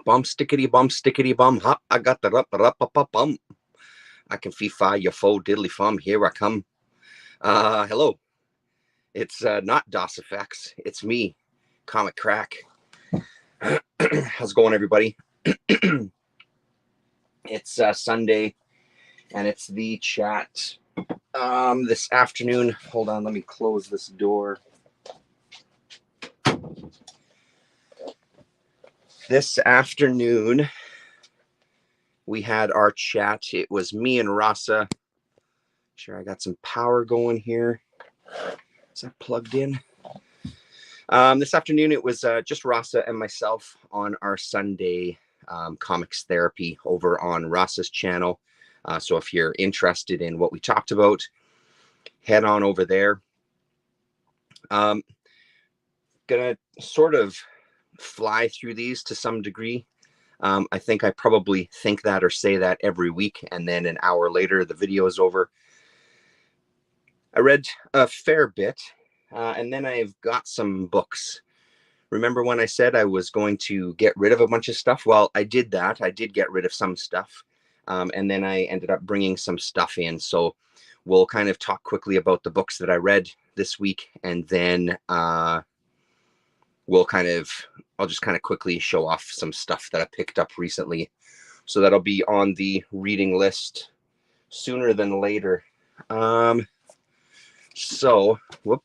stickety bum, hop. I got the up bum. I can fee-fi your foe diddly fum. Here I come. Hello. It's not DOS Effects. It's me, Comic Crack. How's it going, everybody? It's Sunday, and it's the chat. This afternoon. Hold on, let me close this door. This afternoon, we had our chat. It was me and Rasa. Sure, I got some power going here. Is that plugged in? This afternoon, it was just Rasa and myself on our Sunday comics therapy over on Rasa's channel. So if you're interested in what we talked about, head on over there. Gonna sort of fly through these to some degree. I think I probably think that or say that every week, and then an hour later, the video is over. I read a fair bit, and then I've got some books. Remember when I said I was going to get rid of a bunch of stuff? Well, I did that. I did get rid of some stuff, and then I ended up bringing some stuff in. So we'll kind of talk quickly about the books that I read this week, and then I'll just kind of quickly show off some stuff that I picked up recently. So that'll be on the reading list sooner than later. So, why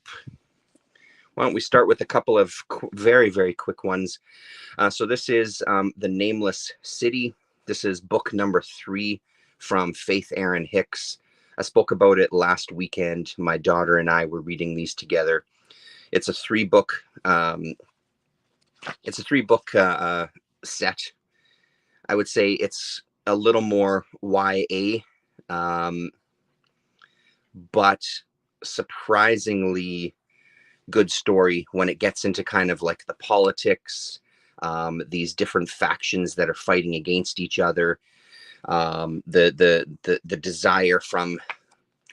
don't we start with a couple of very, very quick ones. So this is The Nameless City. This is book number 3 from Faith Erin Hicks. I spoke about it last weekend. My daughter and I were reading these together. It's a 3-book set. I would say it's a little more YA, but surprisingly good story when it gets into kind of like the politics, these different factions that are fighting against each other, the desire from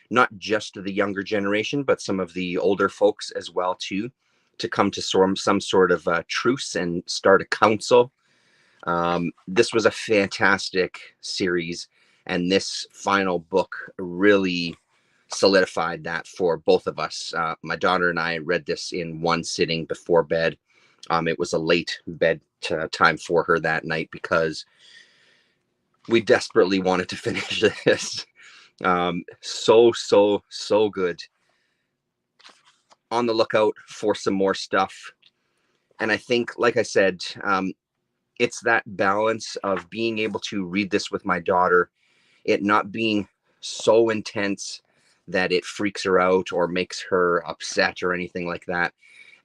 not just the younger generation, but some of the older folks as well too, to come to some sort of truce and start a council. This was a fantastic series, and this final book really solidified that for both of us. My daughter and I read this in one sitting before bed. It was a late bed time for her that night because we desperately wanted to finish this. So good. On the lookout for some more stuff. And I think, like I said, it's that balance of being able to read this with my daughter, it not being so intense that it freaks her out or makes her upset or anything like that.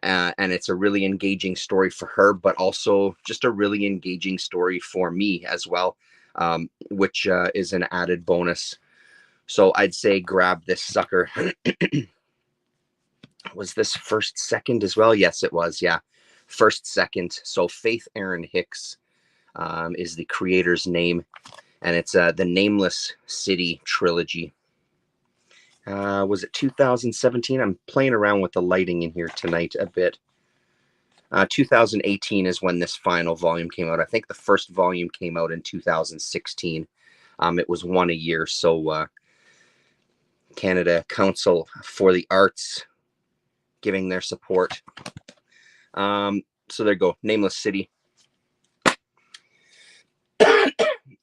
And it's a really engaging story for her, but also just a really engaging story for me as well, which is an added bonus. So I'd say grab this sucker. Was this first, second as well? Yes, it was. Yeah. First, second. So Faith Erin Hicks is the creator's name, and it's the Nameless City trilogy. Was it 2017? I'm playing around with the lighting in here tonight a bit. 2018 is when this final volume came out. I think the first volume came out in 2016. It was one a year. So Canada Council for the Arts giving their support. So there you go. Nameless City.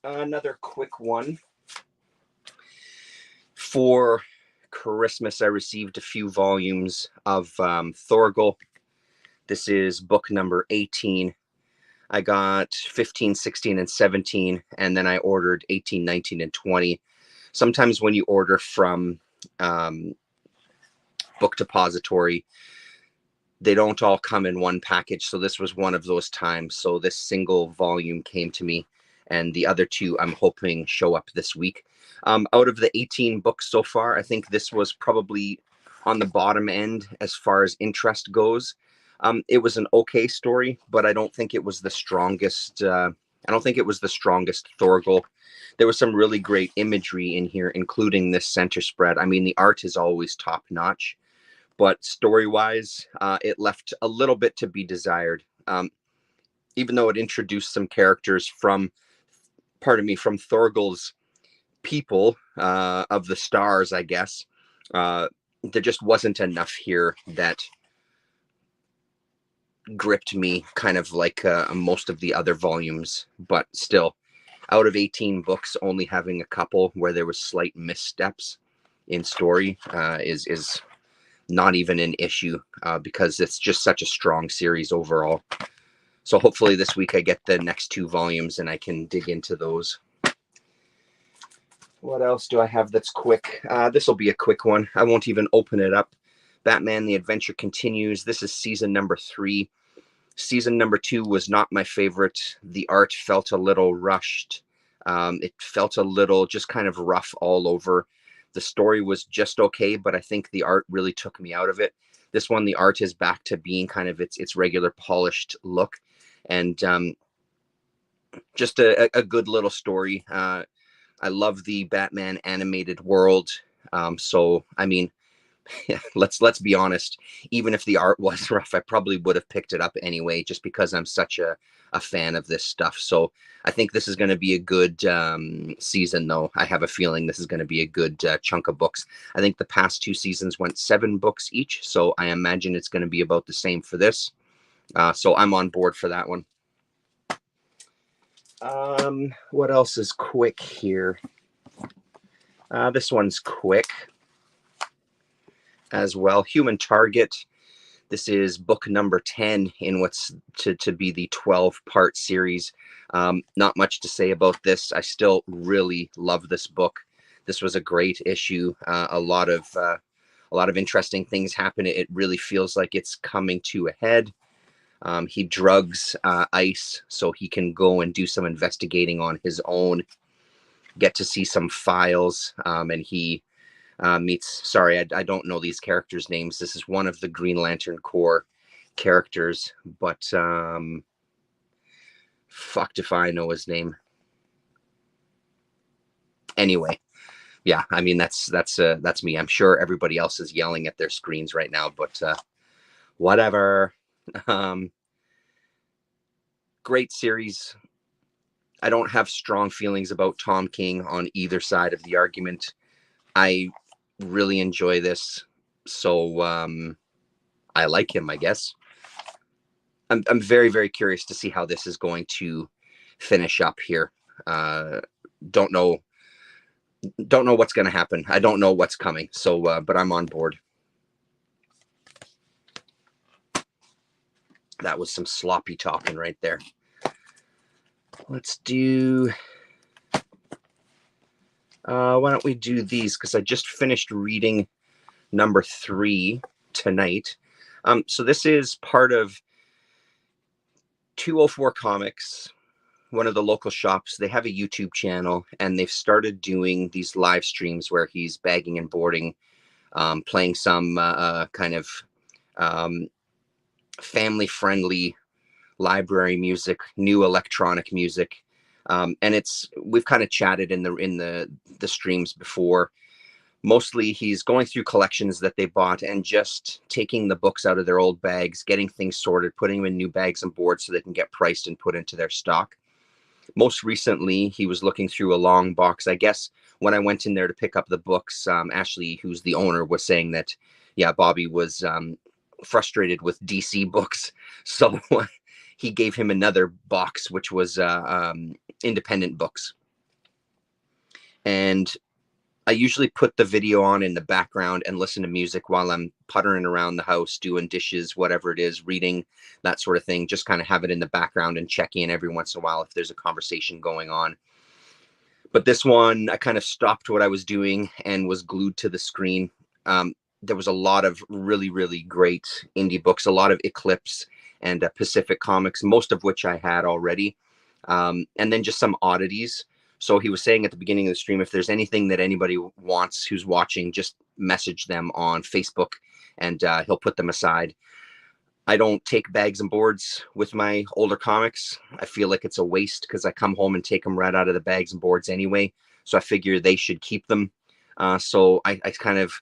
Another quick one. For Christmas, I received a few volumes of Thorgal. This is book number 18. I got 15, 16, and 17, and then I ordered 18, 19, and 20. Sometimes when you order from Book Depository, they don't all come in one package. So this was one of those times. So this single volume came to me, and the other 2 I'm hoping show up this week. Out of the 18 books so far, I think this was probably on the bottom end as far as interest goes. It was an okay story, but I don't think it was the strongest. I don't think it was the strongest Thorgal. There was some really great imagery in here, including this center spread. I mean, the art is always top notch, but story-wise, it left a little bit to be desired. even though it introduced some characters from, pardon me, from Thorgel's people of the stars, I guess, there just wasn't enough here that gripped me kind of like most of the other volumes. But still, out of 18 books, only having a couple where there was slight missteps in story is not even an issue, because it's just such a strong series overall. So hopefully this week I get the next 2 volumes and I can dig into those. What else do I have that's quick? This will be a quick one. I won't even open it up. Batman: The Adventure Continues. This is season number 3. Season number 2 was not my favorite. The art felt a little rushed. It felt a little just kind of rough all over. The story was just okay, but I think the art really took me out of it. This one, the art is back to being kind of its regular polished look, and just a good little story. I love the Batman animated world. So, I mean, yeah, let's be honest. Even if the art was rough, I probably would have picked it up anyway, just because I'm such a fan of this stuff. So I think this is going to be a good season, though. I have a feeling this is going to be a good chunk of books. I think the past 2 seasons went 7 books each, so I imagine it's going to be about the same for this. So I'm on board for that one. What else is quick here? This one's quick as well. Human Target. This is book number 10 in what's to be the 12-part series. Not much to say about this. I still really love this book. This was a great issue. A lot of interesting things happen. It really feels like it's coming to a head. He drugs Ice so he can go and do some investigating on his own, get to see some files, and he meets, sorry, I don't know these characters' names. This is one of the Green Lantern Corps characters, but fucked if I know his name. Anyway, yeah, I mean, that's me. I'm sure everybody else is yelling at their screens right now, but whatever. Great series. I don't have strong feelings about Tom King on either side of the argument. I really enjoy this, so I like him, I guess. I'm very, very curious to see how this is going to finish up here. Don't know what's going to happen. I don't know what's coming, so but I'm on board. That was some sloppy talking right there. Let's do, why don't we do these, because I just finished reading number 3 tonight. So this is part of 204 Comics, one of the local shops. They have a YouTube channel, and they've started doing these live streams where he's bagging and boarding, playing some kind of family-friendly library music, new electronic music, and we've kind of chatted in the streams before. Mostly he's going through collections that they bought and just taking the books out of their old bags, getting things sorted, putting them in new bags and boards so they can get priced and put into their stock. Most recently, he was looking through a long box. I guess when I went in there to pick up the books, Ashley, who's the owner, was saying that, yeah, Bobby was frustrated with DC books. So he gave him another box, which was independent books. And I usually put the video on in the background and listen to music while I'm puttering around the house, doing dishes, whatever it is, reading, that sort of thing. Just kind of have it in the background and check in every once in a while if there's a conversation going on. But this one, I kind of stopped what I was doing and was glued to the screen. There was a lot of really, really great indie books, a lot of Eclipse and Pacific Comics, most of which I had already. And then just some oddities. So he was saying at the beginning of the stream, if there's anything that anybody wants who's watching, just message them on Facebook and he'll put them aside. I don't take bags and boards with my older comics. I feel like it's a waste because I come home and take them right out of the bags and boards anyway. So I figure they should keep them. So I kind of,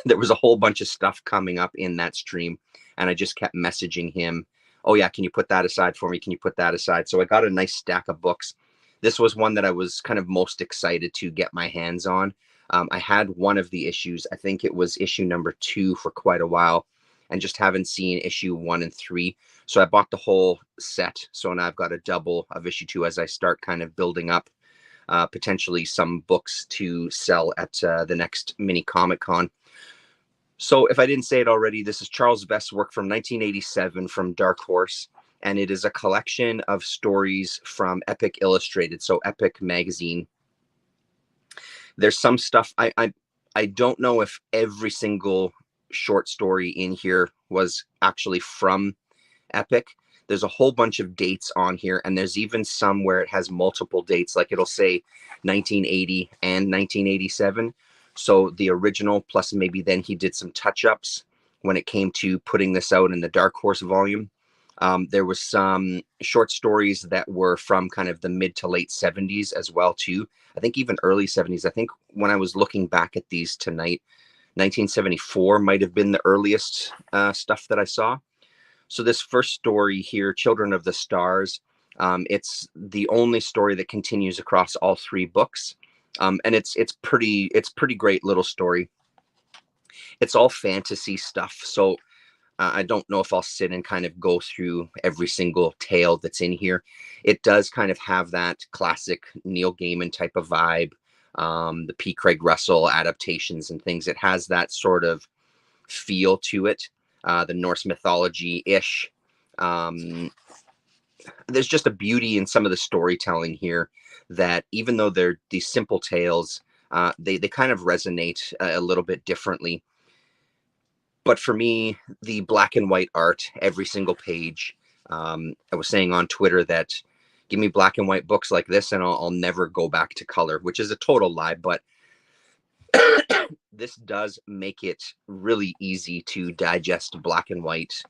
there was a whole bunch of stuff coming up in that stream, and I just kept messaging him oh yeah, can you put that aside for me? Can you put that aside? So I got a nice stack of books. This was one that I was kind of most excited to get my hands on. I had one of the issues. I think it was issue number 2 for quite a while, and just haven't seen issue 1 and 3. So I bought the whole set. So now I've got a double of issue 2 as I start kind of building up potentially some books to sell at the next mini Comic Con. So if I didn't say it already, this is Charles Vest's work from 1987 from Dark Horse, and it is a collection of stories from Epic Illustrated, so Epic magazine. There's some stuff I don't know if every single short story in here was actually from Epic. There's a whole bunch of dates on here, and there's even some where it has multiple dates, like it'll say 1980 and 1987. So the original, plus maybe then he did some touch-ups when it came to putting this out in the Dark Horse volume. There was some short stories that were from kind of the mid to late 70s as well too. I think even early 70s. I think when I was looking back at these tonight, 1974 might have been the earliest stuff that I saw. So this first story here, Children of the Stars, it's the only story that continues across all 3 books. And it's pretty great little story. It's all fantasy stuff. So I don't know if I'll sit and kind of go through every single tale that's in here. It does kind of have that classic Neil Gaiman type of vibe. The P. Craig Russell adaptations and things. It has that sort of feel to it. The Norse mythology-ish. There's just a beauty in some of the storytelling here that even though they're these simple tales, they kind of resonate a little bit differently. But for me, the black and white art, every single page, I was saying on Twitter that give me black and white books like this and I'll never go back to color, which is a total lie, but this does make it really easy to digest black and white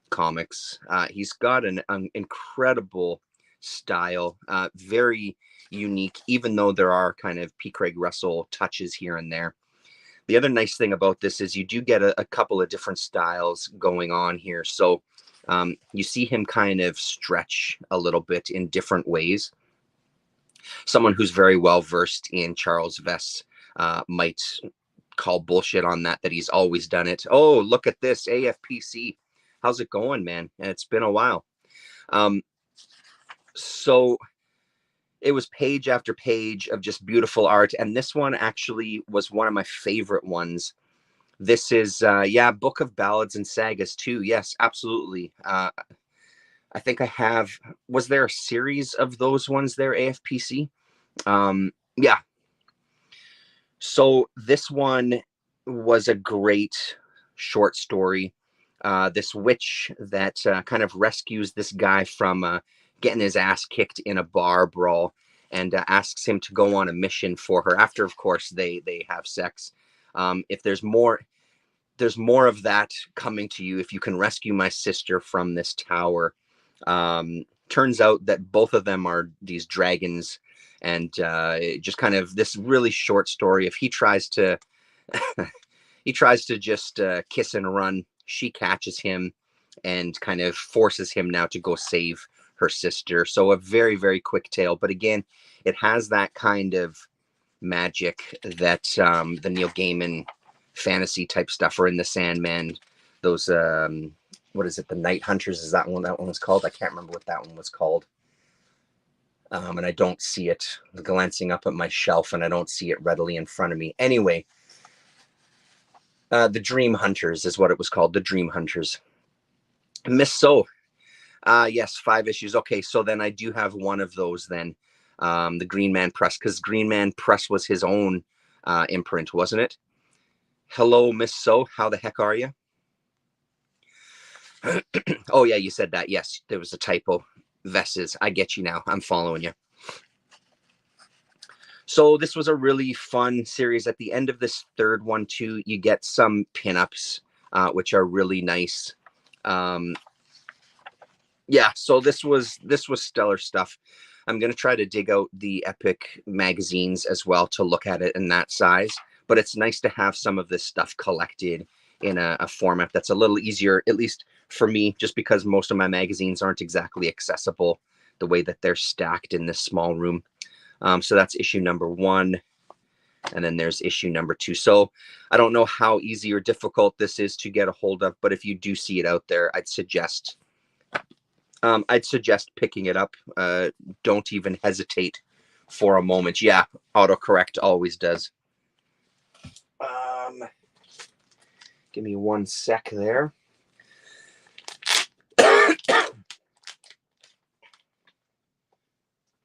comics. He's got an incredible style, very unique, even though there are kind of P. Craig Russell touches here and there. The other nice thing about this is you do get a couple of different styles going on here. So you see him kind of stretch a little bit in different ways. Someone who's very well versed in Charles Vess might call bullshit on that he's always done it. Oh, look at this, AFPC. How's it going, man? And it's been a while. So it was page after page of just beautiful art. And this one actually was one of my favorite ones. This is, yeah, Book of Ballads and Sagas too. Yes, absolutely. I think I have, was there a series of those ones there, AFPC? Yeah. So this one was a great short story. This witch that kind of rescues this guy from getting his ass kicked in a bar brawl and asks him to go on a mission for her after, of course, they have sex. If there's more of that coming to you, if you can rescue my sister from this tower. Turns out that both of them are these dragons, and just kind of this really short story. If he tries to just kiss and run, she catches him and kind of forces him now to go save her sister. So a very, very quick tale. But again, it has that kind of magic that the Neil Gaiman fantasy type stuff, or in the Sandman, those what is it, the Night Hunters, is that one was called? I can't remember what that one was called. And I don't see it glancing up at my shelf, and I don't see it readily in front of me. Anyway, the Dream Hunters is what it was called, the Dream Hunters. Miss So, yes, 5 issues. Okay, so then I do have one of those then, the Green Man Press, because Green Man Press was his own imprint, wasn't it? Hello, Miss So, how the heck are you? Oh yeah, you said that. Yes, there was a typo. Vesses, I get you now. I'm following you. So this was a really fun series. At the end of this third one too, you get some pinups, which are really nice. Yeah, so this was stellar stuff. I'm going to try to dig out the Epic magazines as well to look at it in that size, but it's nice to have some of this stuff collected in a format that's a little easier, at least for me, just because most of my magazines aren't exactly accessible the way that they're stacked in this small room. So that's issue number 1. And then there's issue number 2. So I don't know how easy or difficult this is to get a hold of, but if you do see it out there, I'd suggest picking it up. Don't even hesitate for a moment. Yeah, autocorrect always does. Give me 1 sec there.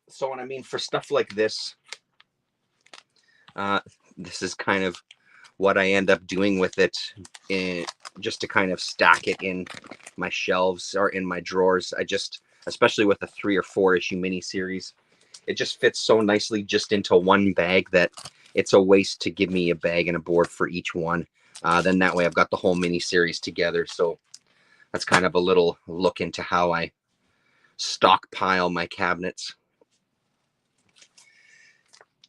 So, and I mean, for stuff like this, this is kind of what I end up doing with it, just to kind of stack it in my shelves or in my drawers. Especially with a 3 or 4 issue miniseries, it just fits so nicely just into one bag that it's a waste to give me a bag and a board for each one. Then that way I've got the whole miniseries together. So that's kind of a little look into how I stockpile my cabinets.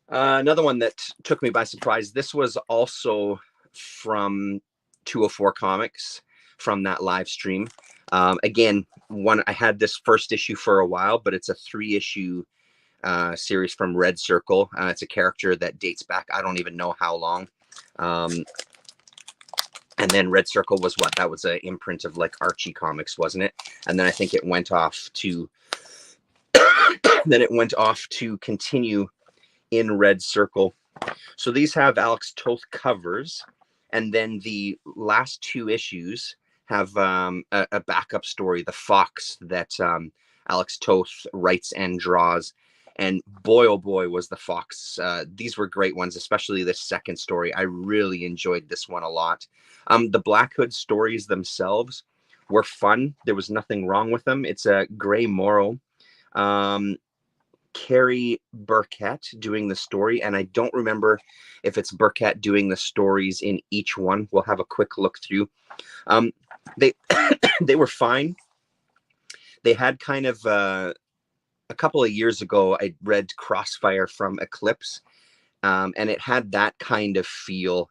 Another one that took me by surprise, this was also from 204 Comics, from that live stream. Again, I had this first issue for a while, but it's a 3-issue series from Red Circle. It's a character that dates back, I don't even know how long. And then Red Circle was what? That was an imprint of like Archie Comics, wasn't it? And then I think it went off to continue in Red Circle. So these have Alex Toth covers, and then the last 2 issues have a backup story, The Fox, that Alex Toth writes and draws. And boy, oh boy, was The Fox. These were great ones, especially the second story. I really enjoyed this one a lot. The Black Hood stories themselves were fun. There was nothing wrong with them. It's a Gray Morrow. Carrie Burkett doing the story, and I don't remember if it's Burkett doing the stories in each one. We'll have a quick look through. They they were fine. They had kind of a couple of years ago, I read Crossfire from Eclipse, and it had that kind of feel.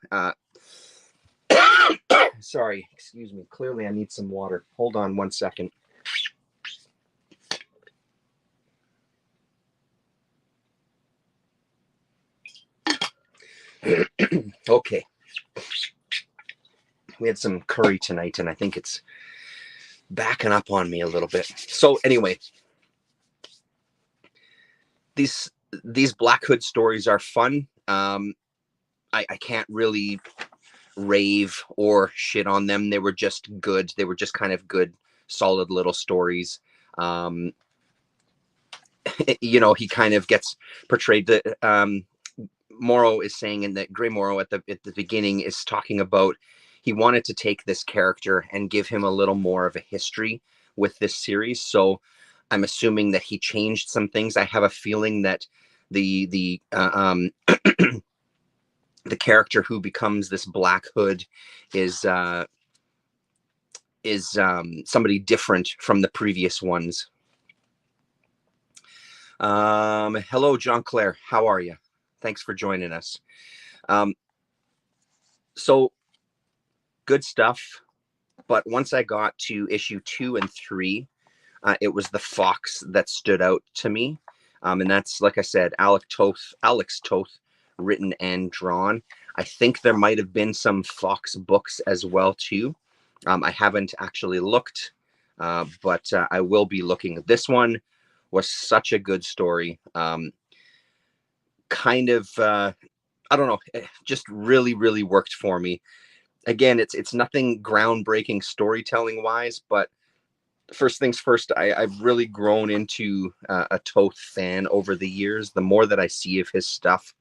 Sorry, excuse me. Clearly, I need some water. Hold on 1 second. Okay. We had some curry tonight, and I think it's backing up on me a little bit. So anyway, these Black Hood stories are fun. I can't really rave or shit on them. They were just good. They were just kind of good, solid little stories. You know, he kind of gets portrayed that Morrow is saying, in that Gray Morrow at the beginning is talking about he wanted to take this character and give him a little more of a history with this series. So I'm assuming that he changed some things. I have a feeling that the character who becomes this Black Hood is somebody different from the previous ones. Hello, John Clare. How are you? Thanks for joining us. So good stuff. But once I got to issue 2 and 3, it was The Fox that stood out to me. And that's, like I said, Alex Toth, written and drawn. I think there might have been some Fox books as well, too. I haven't actually looked, but I will be looking. This one was such a good story. Kind of, I don't know, it just really, really worked for me. Again, it's nothing groundbreaking storytelling wise, but first things first, I've really grown into a Toth fan over the years. The more that I see of his stuff,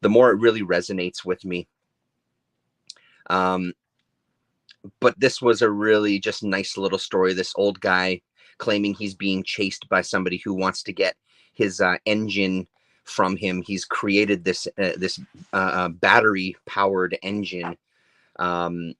the more it really resonates with me. But this was a really just nice little story. This old guy claiming he's being chased by somebody who wants to get his engine from him. He's created this battery powered engine, and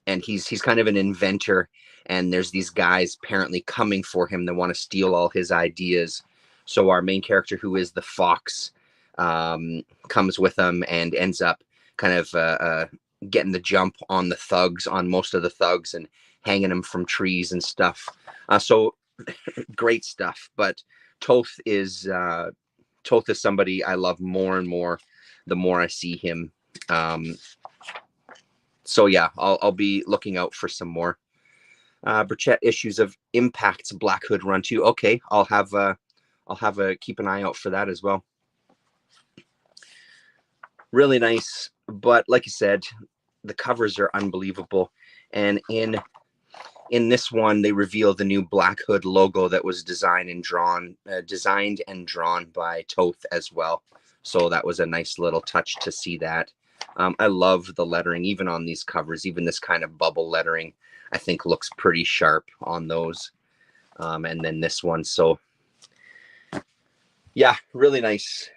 he's kind of an inventor. And there's these guys apparently coming for him that want to steal all his ideas. So our main character, who is the Fox, comes with him and ends up kind of getting the jump on the thugs, on most of the thugs, and hanging them from trees and stuff. So great stuff. But Toth is somebody I love more and more the more I see him. So yeah, I'll be looking out for some more Burchett issues of Impact's Black Hood run too. Okay, I'll have a keep an eye out for that as well. Really nice, but like you said, the covers are unbelievable. And in this one, they reveal the new Black Hood logo that was designed and drawn by Toth as well. So that was a nice little touch to see that. I love the lettering, even on these covers, even this kind of bubble lettering, I think looks pretty sharp on those. And then this one. So yeah, really nice.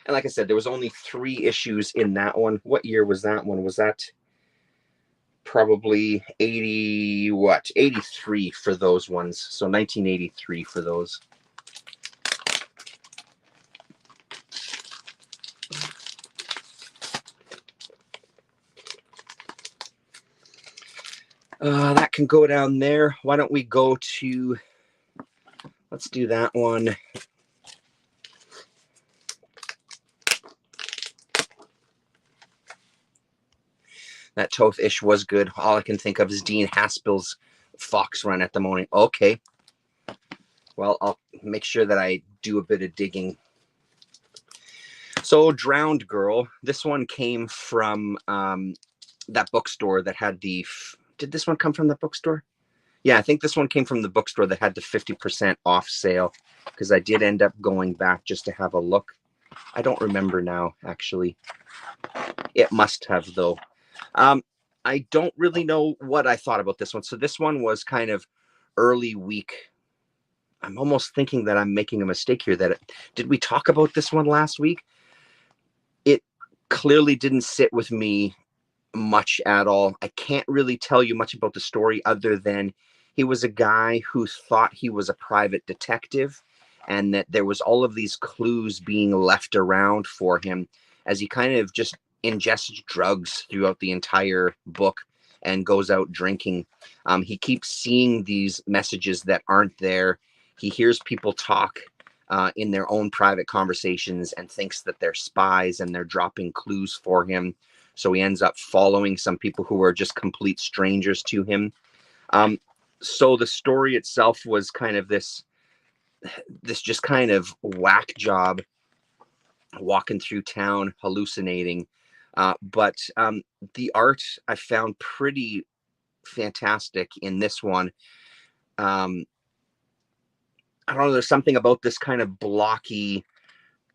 And like I said, there was only 3 issues in that one. What year was that one? Was that probably 83 for those ones? So 1983 for those. That can go down there. Why don't we go to, let's do that one. That Toth-ish was good. All I can think of is Dean Haspel's Fox run at the moment. Okay. Well, I'll make sure that I do a bit of digging. So Drowned Girl, this one came from that bookstore that had the... Did this one come from the bookstore? Yeah, I think this one came from the bookstore that had the 50% off sale, because I did end up going back just to have a look. I don't remember now, actually. It must have, though. I don't really know what I thought about this one. So this one was kind of early week. I'm almost thinking that I'm making a mistake here. Did we talk about this one last week? It clearly didn't sit with me much at all. I can't really tell you much about the story other than he was a guy who thought he was a private detective, and that there was all of these clues being left around for him as he kind of just ingests drugs throughout the entire book and goes out drinking. He keeps seeing these messages that aren't there. He hears people talk in their own private conversations and thinks that they're spies and they're dropping clues for him. So he ends up following some people who are just complete strangers to him. So the story itself was kind of this just kind of whack job walking through town hallucinating. But the art I found pretty fantastic in this one. I don't know, there's something about this kind of blocky,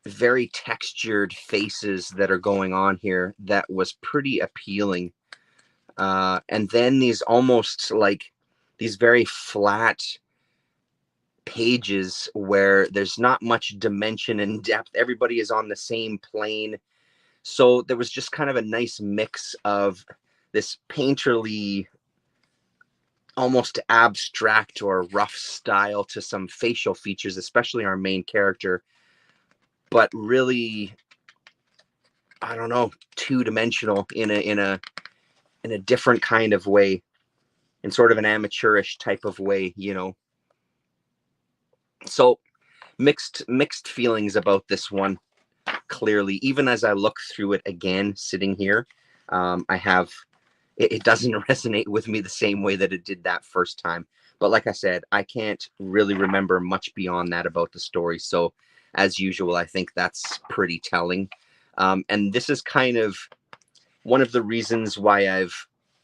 very textured faces that are going on here that was pretty appealing. And then these almost like these very flat pages where there's not much dimension and depth. Everybody is on the same plane. So there was just kind of a nice mix of this painterly, almost abstract or rough style to some facial features, especially our main character, but really, I don't know, two-dimensional in a different kind of way, in sort of an amateurish type of way, you know. So mixed feelings about this one. Clearly, even as I look through it again, sitting here, it doesn't resonate with me the same way that it did that first time. But like I said, I can't really remember much beyond that about the story. So as usual, I think that's pretty telling. And this is kind of one of the reasons why I've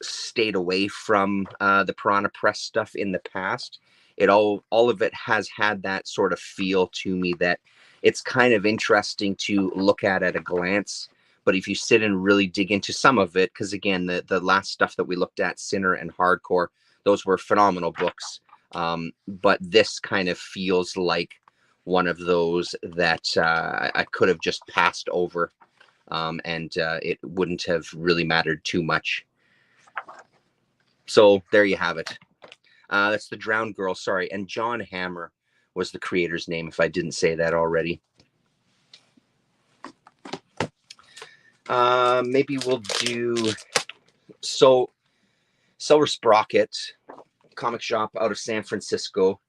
stayed away from the Piranha Press stuff in the past. All of it has had that sort of feel to me that it's kind of interesting to look at a glance. But if you sit and really dig into some of it, because again, the last stuff that we looked at, Sinner and Hardcore, those were phenomenal books. But this kind of feels like one of those that I could have just passed over, and it wouldn't have really mattered too much. So there you have it. That's the Drowned Girl, sorry. And John Hammer was the creator's name, if I didn't say that already. Maybe we'll do, so Silver Sprocket comic shop out of San Francisco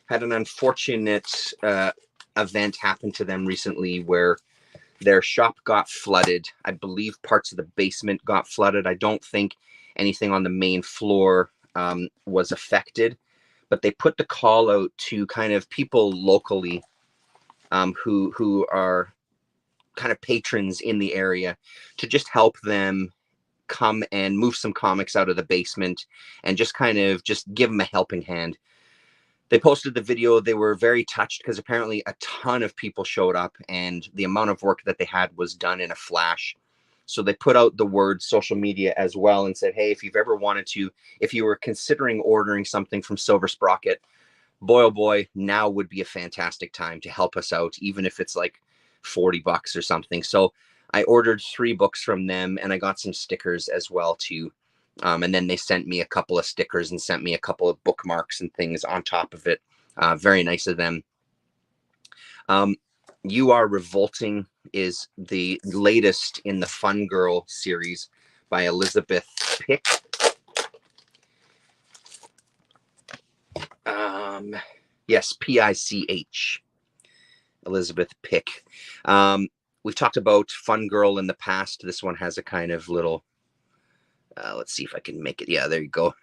had an unfortunate event happen to them recently where their shop got flooded. I believe parts of the basement got flooded. I don't think anything on the main floor was affected, but they put the call out to kind of people locally who are kind of patrons in the area to just help them come and move some comics out of the basement and just kind of just give them a helping hand. They posted the video. They were very touched because apparently a ton of people showed up and the amount of work that they had was done in a flash. So they put out the word social media as well and said, hey, if you've ever wanted to, if you were considering ordering something from Silver Sprocket, boy, oh boy, now would be a fantastic time to help us out, even if it's like $40 or something. So I ordered 3 books from them and I got some stickers as well too. And then they sent me a couple of stickers and sent me a couple of bookmarks and things on top of it. Very nice of them. You Are Revolting is the latest in the Fun Girl series by Elizabeth Pick. Yes, P-I-C-H. Elizabeth Pick. We've talked about Fun Girl in the past. This one has a kind of little, let's see if I can make it. Yeah, there you go.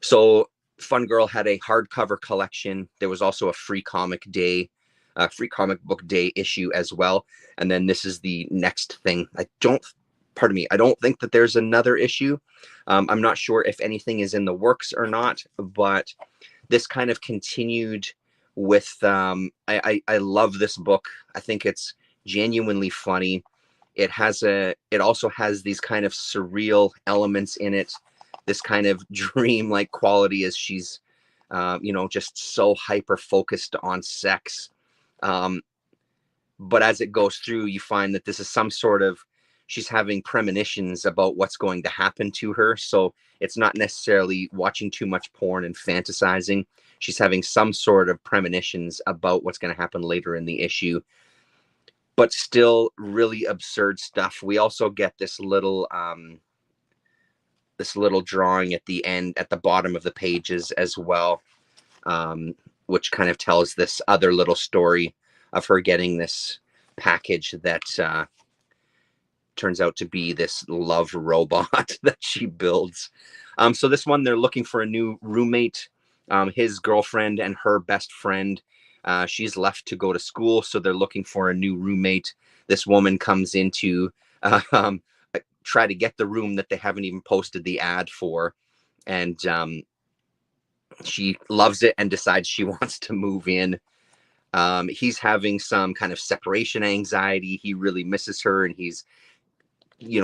So Fun Girl had a hardcover collection. There was also a free comic book day issue as well. And then this is the next thing. I don't think that there's another issue. I'm not sure if anything is in the works or not, but this kind of continued with, I love this book. I think it's genuinely funny. It also has these kind of surreal elements in it, this kind of dream-like quality as she's, just so hyper focused on sex. But as it goes through, you find that this is some sort of, she's having premonitions about what's going to happen to her. So it's not necessarily watching too much porn and fantasizing. She's having some sort of premonitions about what's going to happen later in the issue, but still really absurd stuff. We also get this little drawing at the end, at the bottom of the pages as well, which kind of tells this other little story of her getting this package that turns out to be this love robot that she builds. So this one, they're looking for a new roommate. His girlfriend and her best friend, she's left to go to school, so they're looking for a new roommate. This woman comes in to try to get the room that they haven't even posted the ad for, and she loves it and decides she wants to move in. He's having some kind of separation anxiety. He really misses her, and he's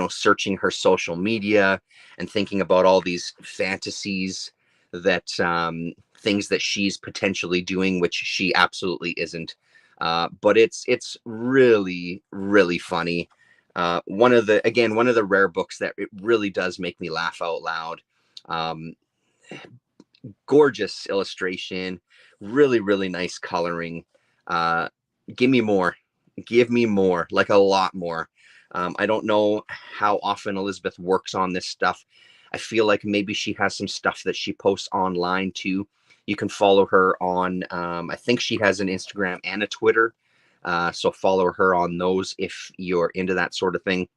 searching her social media and thinking about all these fantasies that things that she's potentially doing, which she absolutely isn't. But it's really, really funny. One of the rare books that it really does make me laugh out loud. Gorgeous illustration, really, really nice coloring. Give me more, like a lot more. I don't know how often Elizabeth works on this stuff. I feel like maybe she has some stuff that she posts online too. You can follow her on, I think she has an Instagram and a Twitter. So follow her on those if you're into that sort of thing.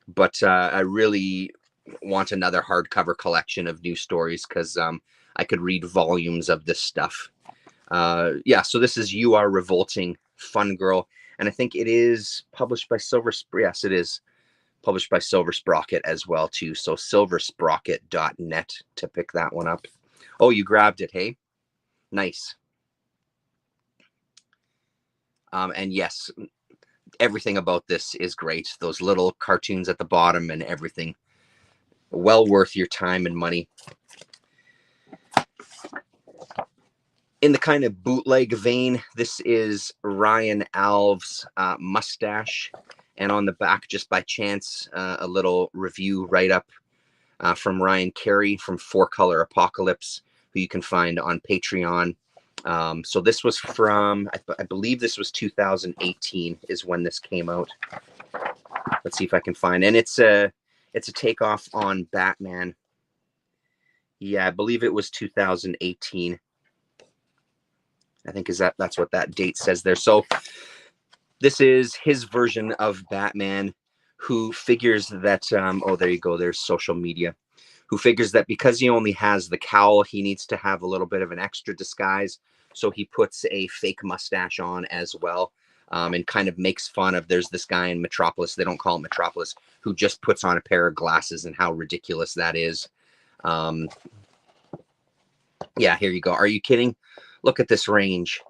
But I really want another hardcover collection of new stories because I could read volumes of this stuff. So this is You Are Revolting, Fun Girl. And I think it is published by yes, it is published by Silver Sprocket as well too. So silversprocket.net to pick that one up. Oh, you grabbed it, hey? Nice. And yes, everything about this is great. Those little cartoons at the bottom and everything. Well worth your time and money. In the kind of bootleg vein, this is Ryan Alves' Mustache. And on the back, just by chance, a little review write-up from Ryan Carey from 4-Color Apocalypse, who you can find on Patreon. So this was from, I believe this was 2018 is when this came out. Let's see if I can find, and it's a takeoff on Batman. Yeah, I believe it was 2018. I think that's what that date says there. So this is his version of Batman, who figures that oh, there you go, there's social media, who figures that because he only has the cowl, he needs to have a little bit of an extra disguise. So he puts a fake mustache on as well, and kind of makes fun of, there's this guy in Metropolis, they don't call it Metropolis, who just puts on a pair of glasses, and how ridiculous that is. Yeah, here you go. Are you kidding? Look at this range.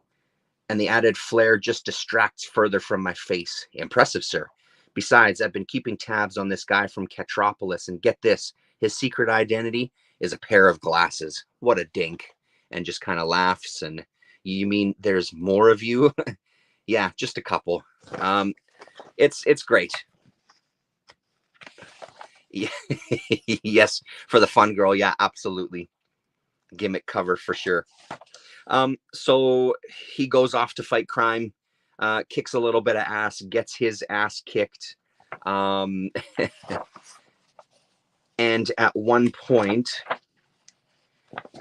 And the added flare just distracts further from my face. Impressive, sir. Besides, I've been keeping tabs on this guy from Ketropolis, and get this, his secret identity is a pair of glasses. What a dink. And just kind of laughs. And you mean there's more of you? Yeah, just a couple. It's great. Yeah. Yes, for the fun girl. Yeah, absolutely. Gimmick cover for sure. So he goes off to fight crime, kicks a little bit of ass, gets his ass kicked. And at one point,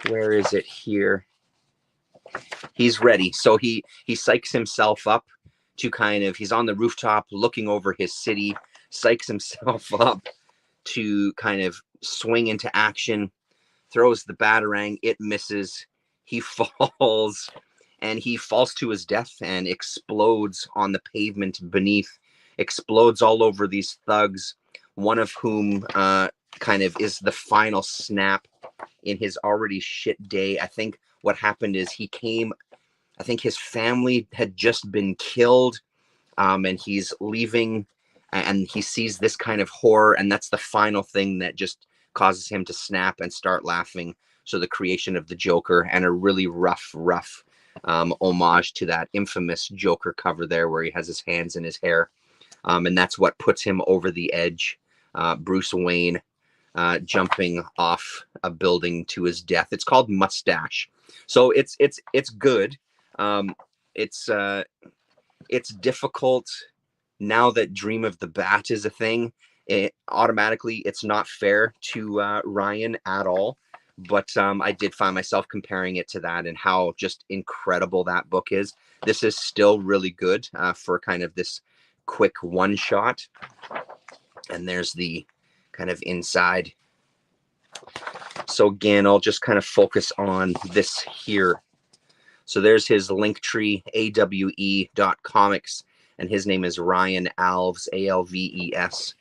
where is it here? He's ready. So he psychs himself up to kind of, he's on the rooftop looking over his city, psychs himself up to kind of swing into action, throws the batarang, it misses, he falls, and he falls to his death and explodes on the pavement beneath, explodes all over these thugs, one of whom kind of is the final snap in his already shit day. I think what happened is I think his family had just been killed, and he's leaving, and he sees this kind of horror, and that's the final thing that just causes him to snap and start laughing. So the creation of the Joker, and a really rough homage to that infamous Joker cover there where he has his hands in his hair. And that's what puts him over the edge. Bruce Wayne jumping off a building to his death. It's called Mustache. So it's good. It's difficult now that Dream of the Bat is a thing. Automatically, it's not fair to Ryan at all. But I did find myself comparing it to that, and how just incredible that book is. This is still really good for kind of this quick one shot. And there's the kind of inside. So again, I'll just kind of focus on this here. So there's his Linktree, awe.comics, and his name is Ryan Alves, Alves,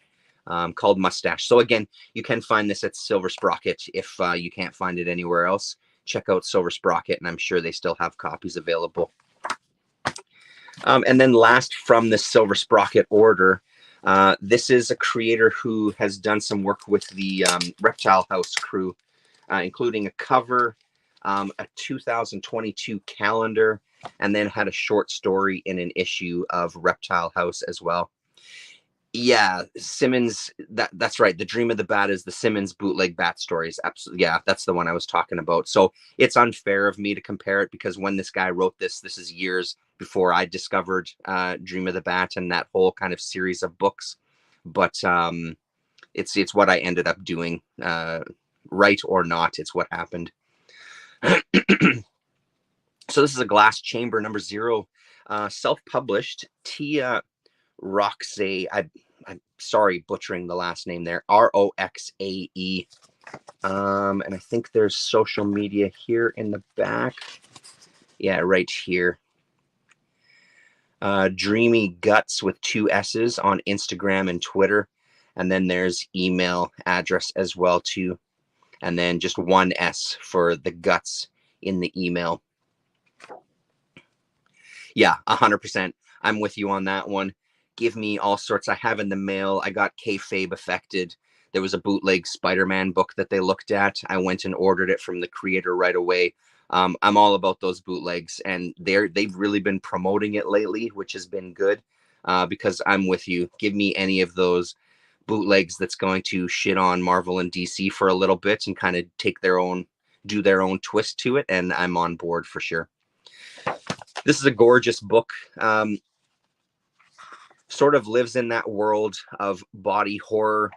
called Mustache. So again, you can find this at Silver Sprocket if you can't find it anywhere else. Check out Silver Sprocket, and I'm sure they still have copies available. And then last from the Silver Sprocket order, this is a creator who has done some work with the Reptile House crew, including a cover, a 2022 calendar, and then had a short story in an issue of Reptile House as well. Yeah, Simmons, that's right. The Dream of the Bat is the Simmons bootleg Bat stories. Absolutely. Yeah, that's the one I was talking about. So it's unfair of me to compare it, because when this guy wrote this is years before I discovered Dream of the Bat and that whole kind of series of books. But it's what I ended up doing, right or not. It's what happened. So this is a Glass Chamber number 0, self-published. Tia Roxae, I'm sorry, butchering the last name there, Roxae. And I think there's social media here in the back. Yeah, right here. Dreamy Guts with 2 S's on Instagram and Twitter. And then there's email address as well too. And then just 1 S for the guts in the email. Yeah, 100%. I'm with you on that one. Give me all sorts. I have in the mail. I got Kayfabe affected. There was a bootleg Spider-Man book that they looked at. I went and ordered it from the creator right away. I'm all about those bootlegs, and they've really been promoting it lately, which has been good, because I'm with you. Give me any of those bootlegs that's going to shit on Marvel and DC for a little bit and kind of do their own twist to it, and I'm on board for sure. This is a gorgeous book. sort of lives in that world of body horror,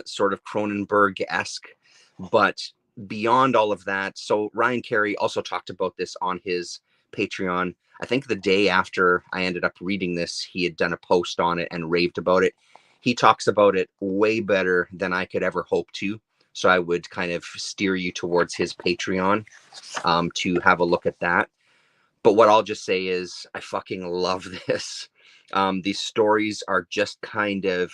sort of Cronenberg-esque, but beyond all of that. So Ryan Carey also talked about this on his Patreon. I think the day after I ended up reading this, he had done a post on it and raved about it. He talks about it way better than I could ever hope to. So I would kind of steer you towards his Patreon to have a look at that. But what I'll just say is I fucking love this. These stories are just kind of,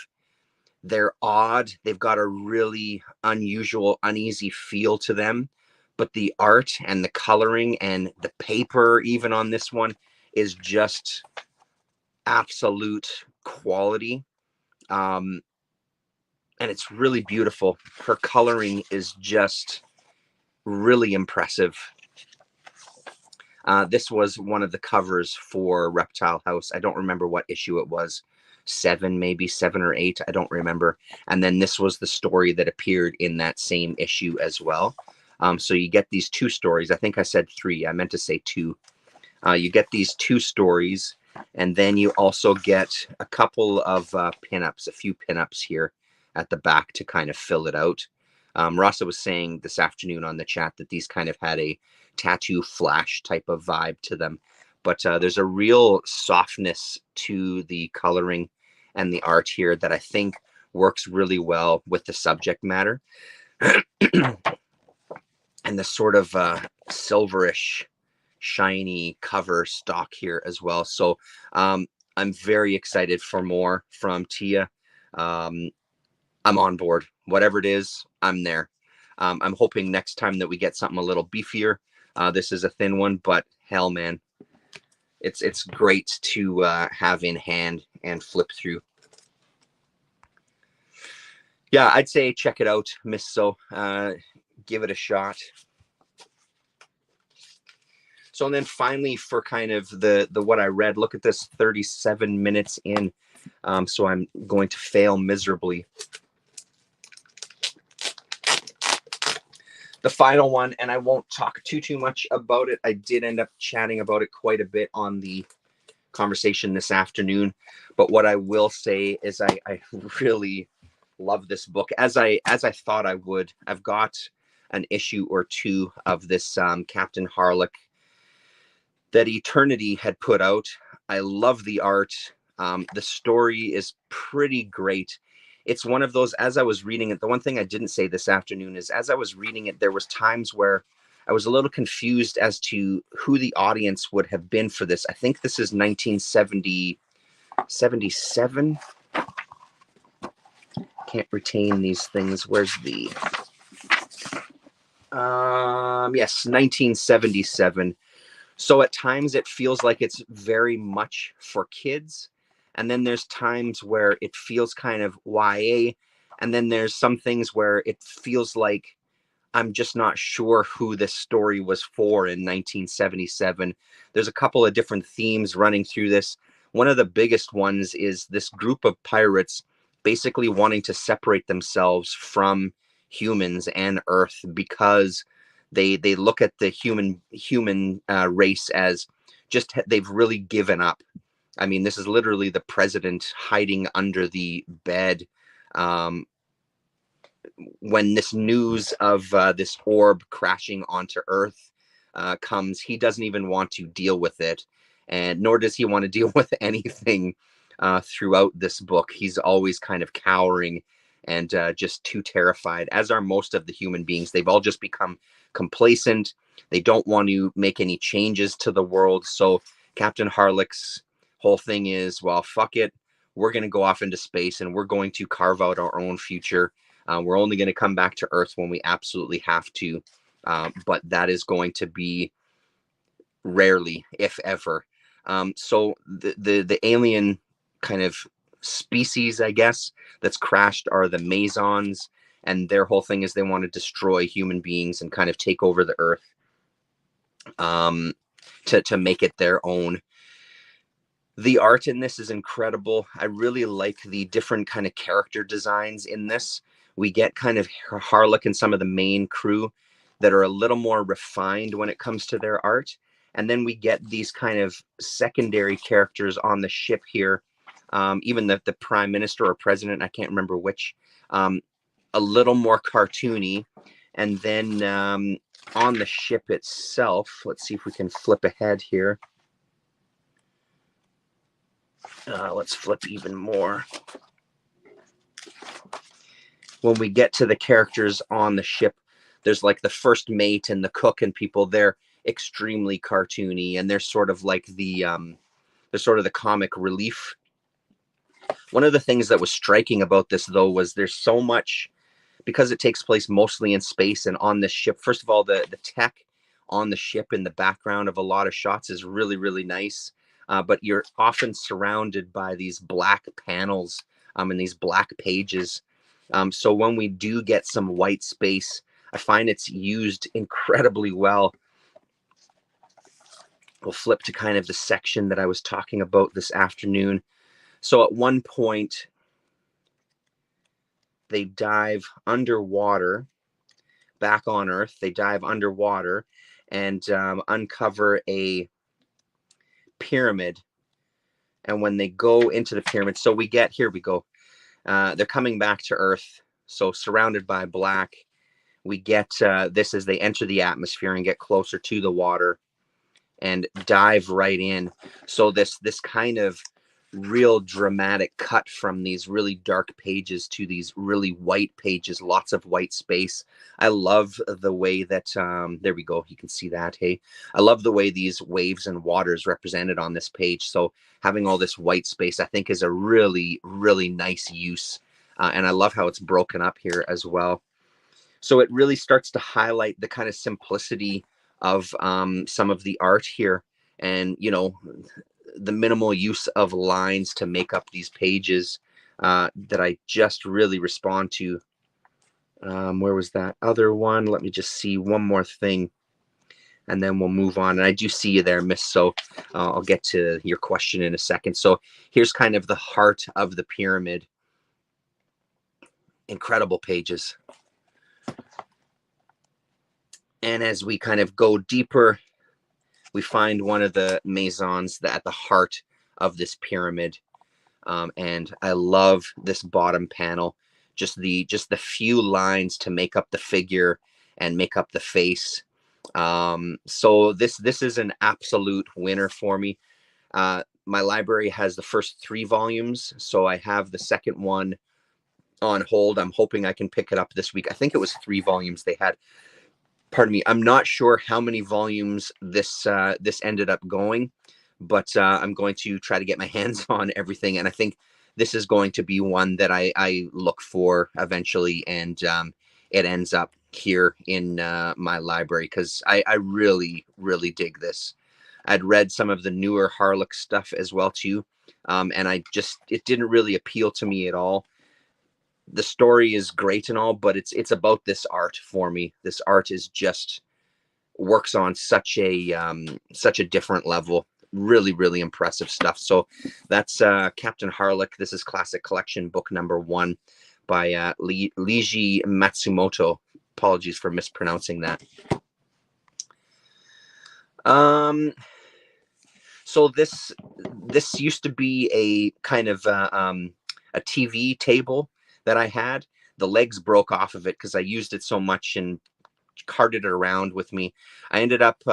they're odd. They've got a really unusual, uneasy feel to them. But the art and the coloring and the paper, even on this one, is just absolute quality. And it's really beautiful. Her coloring is just really impressive. This was one of the covers for Reptile House. I don't remember what issue it was. 7, maybe 7 or 8. I don't remember. And then this was the story that appeared in that same issue as well. So you get these 2 stories. I think I said 3. I meant to say 2. You get these 2 stories, and then you also get a couple of pinups, a few pinups here at the back to kind of fill it out. Rasa was saying this afternoon on the chat that these kind of had a tattoo flash type of vibe to them. But there's a real softness to the coloring and the art here that I think works really well with the subject matter. And the sort of silverish, shiny cover stock here as well. So I'm very excited for more from Tia. I'm on board. Whatever it is, I'm there. I'm hoping next time that we get something a little beefier. This is a thin one, but hell, man, it's great to have in hand and flip through. Yeah, I'd say check it out, Miss So. Give it a shot. So, and then finally, for kind of the what I read, look at this, 37 minutes in. So I'm going to fail miserably. The final one, and I won't talk too much about it. I did end up chatting about it quite a bit on the conversation this afternoon. But what I will say is I really love this book, as I thought I would. I've got an issue or 2 of this Captain Harlock that Eternity had put out. I love the art. The story is pretty great. It's one of those, as I was reading it, the one thing I didn't say this afternoon is as I was reading it, there was times where I was a little confused as to who the audience would have been for this. I think this is 1977. Can't retain these things. Where's the... yes, 1977. So at times it feels like it's very much for kids. And then there's times where it feels kind of YA. And then there's some things where it feels like I'm just not sure who this story was for in 1977. There's a couple of different themes running through this. One of the biggest ones is this group of pirates basically wanting to separate themselves from humans and Earth because they look at the human race as just, they've really given up. I mean, this is literally the president hiding under the bed when this news of this orb crashing onto Earth comes. He doesn't even want to deal with it, and nor does he want to deal with anything throughout this book. He's always kind of cowering and just too terrified, as are most of the human beings. They've all just become complacent. They don't want to make any changes to the world. So Captain Harlock's whole thing is, well, fuck it. We're going to go off into space and we're going to carve out our own future. We're only going to come back to Earth when we absolutely have to. But that is going to be rarely, if ever. So the alien kind of species, I guess, that's crashed are the Mazons. And their whole thing is they want to destroy human beings and kind of take over the Earth to make it their own. The art in this is incredible. I really like the different kind of character designs in this. We get kind of Harlock and some of the main crew that are a little more refined when it comes to their art. And then we get these kind of secondary characters on the ship here even the prime minister or president, I can't remember which, a little more cartoony. And then on the ship itself, let's see if we can flip ahead here. Let's flip even more. When we get to the characters on the ship, there's like the first mate and the cook and people. They're extremely cartoony, and they're sort of like they're sort of the comic relief. One of the things that was striking about this, though, was there's so much, because it takes place mostly in space and on this ship. First of all, the tech on the ship in the background of a lot of shots is really, really nice. But you're often surrounded by these black panels and these black pages. So when we do get some white space, I find it's used incredibly well. We'll flip to kind of the section that I was talking about this afternoon. So at one point, they dive underwater, back on Earth. They dive underwater and uncover a pyramid. And when they go into the pyramid, so we get, here we go. They're coming back to Earth, so surrounded by black. We get this as they enter the atmosphere and get closer to the water and dive right in. So this kind of real dramatic cut from these really dark pages to these really white pages, lots of white space. I love the way that, there we go, you can see that, hey? I love the way these waves and waters represented on this page. So having all this white space, I think, is a really, really nice use. And I love how it's broken up here as well. So it really starts to highlight the kind of simplicity of some of the art here, and, you know, the minimal use of lines to make up these pages that I just really respond to. Where was that other one? Let me just see one more thing, and then we'll move on. And I do see you there, Miss. So I'll get to your question in a second. So here's kind of the heart of the pyramid. Incredible pages. And as we kind of go deeper, we find one of the Masons at the heart of this pyramid. And I love this bottom panel, just the few lines to make up the figure and make up the face. So this is an absolute winner for me. My library has the first 3 volumes, so I have the second one on hold. I'm hoping I can pick it up this week. I think it was 3 volumes they had. Pardon me, I'm not sure how many volumes this ended up going, but I'm going to try to get my hands on everything. And I think this is going to be one that I look for eventually, and it ends up here in my library, because I really, really dig this. I'd read some of the newer Harlock stuff as well too, and it didn't really appeal to me at all. The story is great and all, but it's about this art for me. This art is just works on such a different level. Really, really impressive stuff. So that's Captain Harlock. This is Classic Collection, book number 1 by Leiji Matsumoto. Apologies for mispronouncing that. So this used to be a kind of a TV table that I had. The legs broke off of it because I used it so much and carted it around with me. I ended up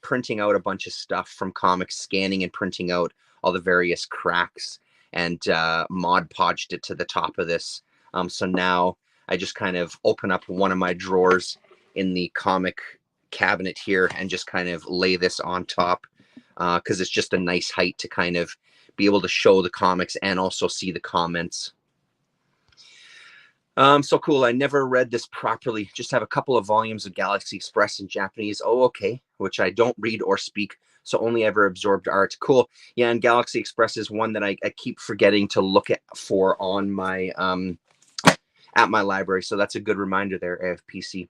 printing out a bunch of stuff from comics, scanning and printing out all the various cracks, and Mod Podged it to the top of this. So now I just kind of open up one of my drawers in the comic cabinet here and just kind of lay this on top, because it's just a nice height to kind of be able to show the comics and also see the comments. So cool. I never read this properly. Just have a couple of volumes of Galaxy Express in Japanese. Oh, okay. Which I don't read or speak, so only ever absorbed art. Cool. Yeah, and Galaxy Express is one that I keep forgetting to look for on my at my library. So that's a good reminder there, AFPC.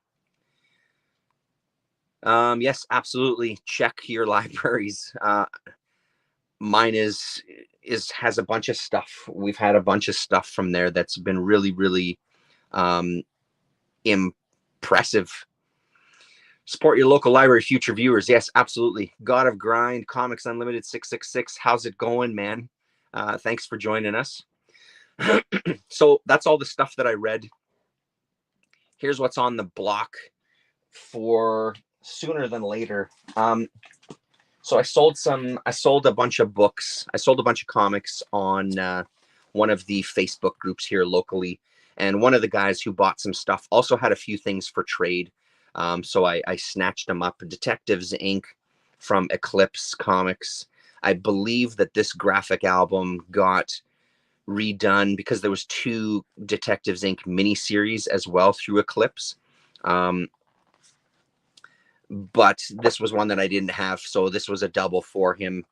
Yes, absolutely. Check your libraries. Mine has a bunch of stuff. We've had a bunch of stuff from there that's been really, really impressive. Support your local library, future viewers. Yes, absolutely. God of Grind, Comics Unlimited 666. How's it going, man? Thanks for joining us. So that's all the stuff that I read. Here's what's on the block for sooner than later. So I sold a bunch of books. I sold a bunch of comics on one of the Facebook groups here locally. And one of the guys who bought some stuff also had a few things for trade. So I snatched them up. Detectives Inc. from Eclipse Comics. I believe that this graphic album got redone because there was 2 Detectives Inc. miniseries as well through Eclipse. But this was one that I didn't have, so this was a double for him.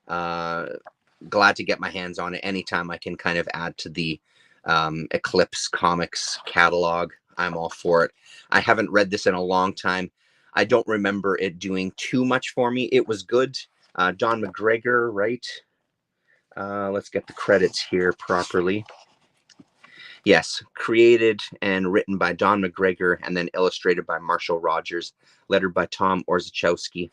Glad to get my hands on it anytime I can kind of add to the Eclipse Comics catalog. I'm all for it. I haven't read this in a long time. I don't remember it doing too much for me. It was good. Don McGregor, right? Let's get the credits here properly. Yes, created and written by Don McGregor and then illustrated by Marshall Rogers, lettered by Tom Orzechowski.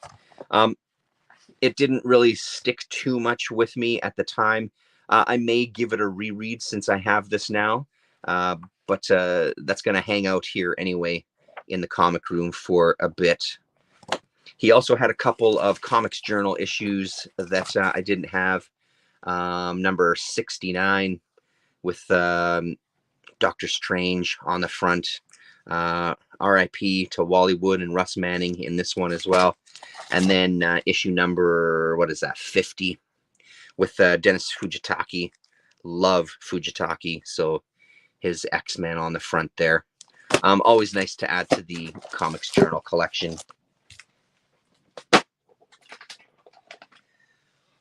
It didn't really stick too much with me at the time. I may give it a reread since I have this now, but that's going to hang out here anyway in the comic room for a bit. He also had a couple of Comics Journal issues that I didn't have. Number 69 with Doctor Strange on the front. R.I.P. to Wally Wood and Russ Manning in this one as well. And then issue number, 50 with Dennis Fujitaki. Love Fujitaki. So his X-Men on the front there. Always nice to add to the Comics Journal collection.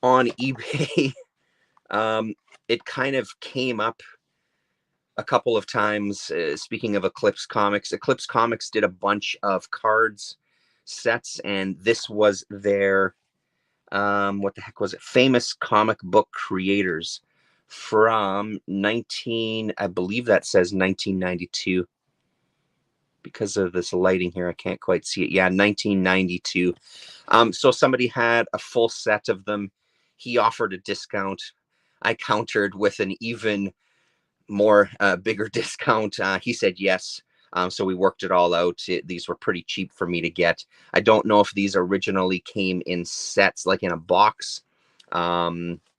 On eBay, it kind of came up a couple of times. Speaking of Eclipse Comics did a bunch of cards sets, and this was their what the heck was it? Famous comic book creators from I believe that says 1992. Because of this lighting here, I can't quite see it. Yeah, 1992. So somebody had a full set of them. He offered a discount. I countered with an even more bigger discount. He said yes. So we worked it all out. These were pretty cheap for me to get. I don't know if these originally came in sets, like in a box. But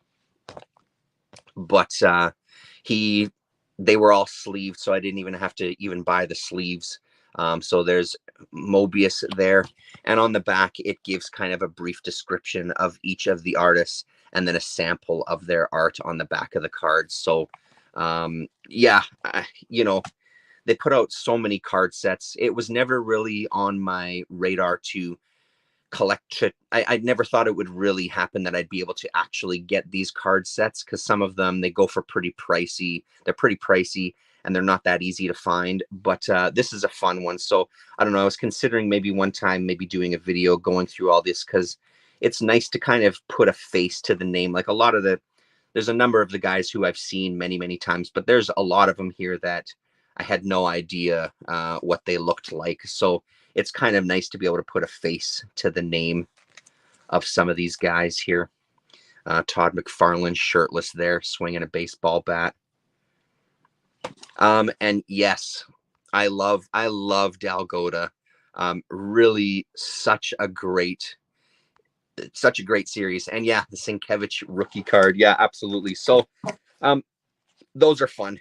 they were all sleeved, so I didn't even have to even buy the sleeves. So there's Mobius there. And on the back, it gives kind of a brief description of each of the artists and then a sample of their art on the back of the cards. So yeah, they put out so many card sets. It was never really on my radar to collect it. I never thought it would really happen that I'd be able to actually get these card sets, because some of them, they go for pretty pricey. They're pretty pricey and they're not that easy to find. But this is a fun one. So I don't know. I was considering maybe one time maybe doing a video going through all this, because it's nice to kind of put a face to the name. Like there's a number of the guys who I've seen many, many times, but there's a lot of them here that I had no idea what they looked like. So it's kind of nice to be able to put a face to the name of some of these guys here. Todd McFarlane shirtless there, swinging a baseball bat. And yes, I love Dalgota. Really such a great series. And yeah, the Sienkiewicz rookie card. Yeah, absolutely. So those are fun.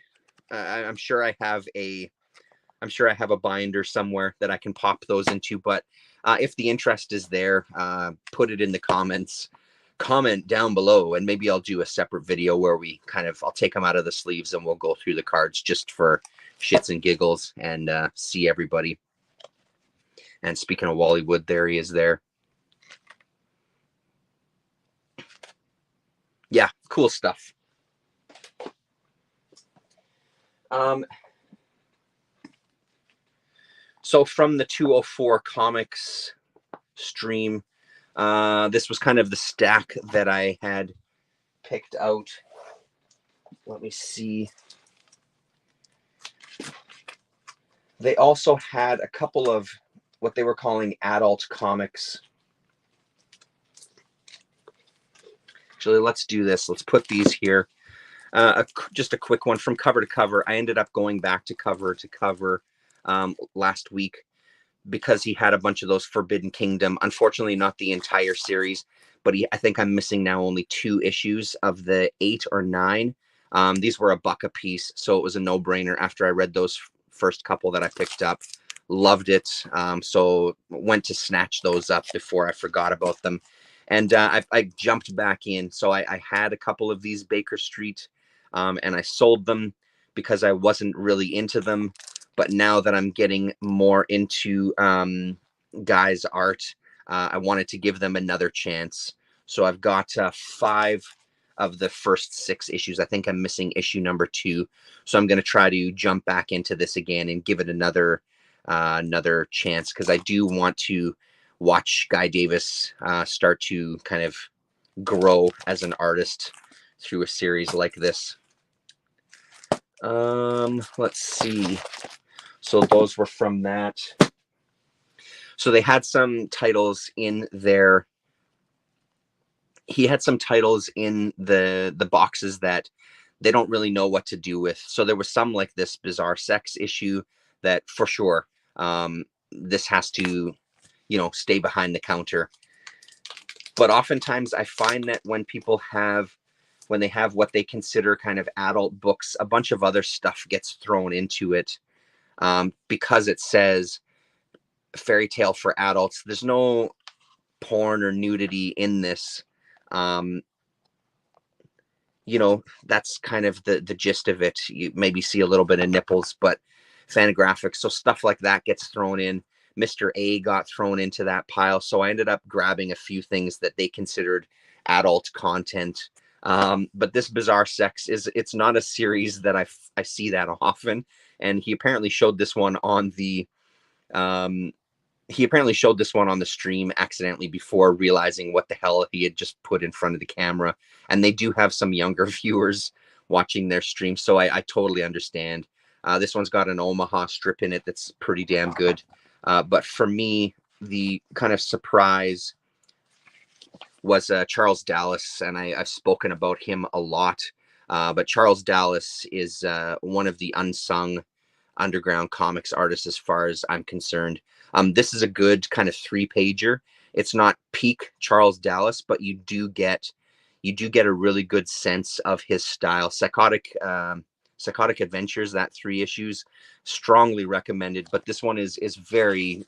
I'm sure I have a binder somewhere that I can pop those into, but if the interest is there, put it in the comments. Comment down below, and maybe I'll do a separate video where I'll take them out of the sleeves and we'll go through the cards just for shits and giggles and see everybody. And speaking of Wally Wood, there he is there. Yeah, cool stuff. So from the 204 Comics stream, this was kind of the stack that I had picked out. Let me see. They also had a couple of what they were calling adult comics. Actually, let's do this. Let's put these here. Just a quick one from cover to cover. I ended up going back to cover last week because he had a bunch of those Forbidden Kingdom. Unfortunately, not the entire series, but I think I'm missing now only 2 issues of the 8 or 9. These were $1 a piece, so it was a no-brainer after I read those first couple that I picked up. Loved it, so went to snatch those up before I forgot about them. And I jumped back in. So I had a couple of these Baker Street, and I sold them because I wasn't really into them. But now that I'm getting more into Guy's art, I wanted to give them another chance. So I've got 5 of the first 6 issues. I think I'm missing issue number 2. So I'm going to try to jump back into this again and give it another chance, because I do want to watch Guy Davis start to kind of grow as an artist through a series like this. Let's see. So those were from that. So they had some titles in there. He had some titles in the boxes that they don't really know what to do with. So there was some like this Bizarre Sex issue that for sure this has to, stay behind the counter. But oftentimes I find that when they have what they consider kind of adult books, a bunch of other stuff gets thrown into it because it says fairy tale for adults. There's no porn or nudity in this. That's kind of the gist of it. You maybe see a little bit of nipples, but Fantagraphics, so stuff like that gets thrown in. Mr. A got thrown into that pile, so I ended up grabbing a few things that they considered adult content. But this Bizarre Sex it's not a series that I see that often, and he apparently showed this one on the stream accidentally before realizing what the hell he had just put in front of the camera. And they do have some younger viewers watching their stream, so I totally understand. This one's got an Omaha strip in it that's pretty damn good. But for me, the kind of surprise was Charles Dallas, and I've spoken about him a lot. But Charles Dallas is one of the unsung underground comics artists as far as I'm concerned. This is a good kind of 3-pager. It's not peak Charles Dallas, but you do get a really good sense of his style. Psychotic Adventures, that 3 issues, strongly recommended. But this one is very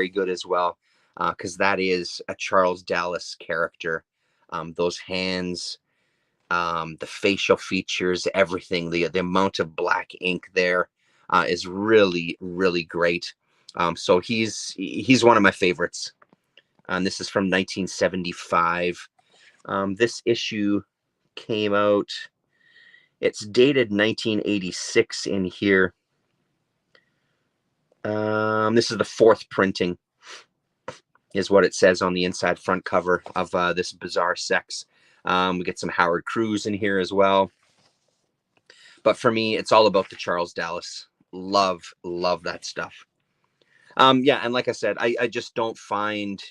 good as well, because that is a Charles Dallas character. Those hands, the facial features, everything, the amount of black ink there is really, really great. So he's one of my favorites. And this is from 1975. This issue came out, it's dated 1986 in here. This is the 4th printing, is what it says on the inside front cover of this Bizarre Sex. We get some Howard Cruz in here as well. But for me, it's all about the Charles Dallas. Love that stuff. Yeah, and like I said, I just don't find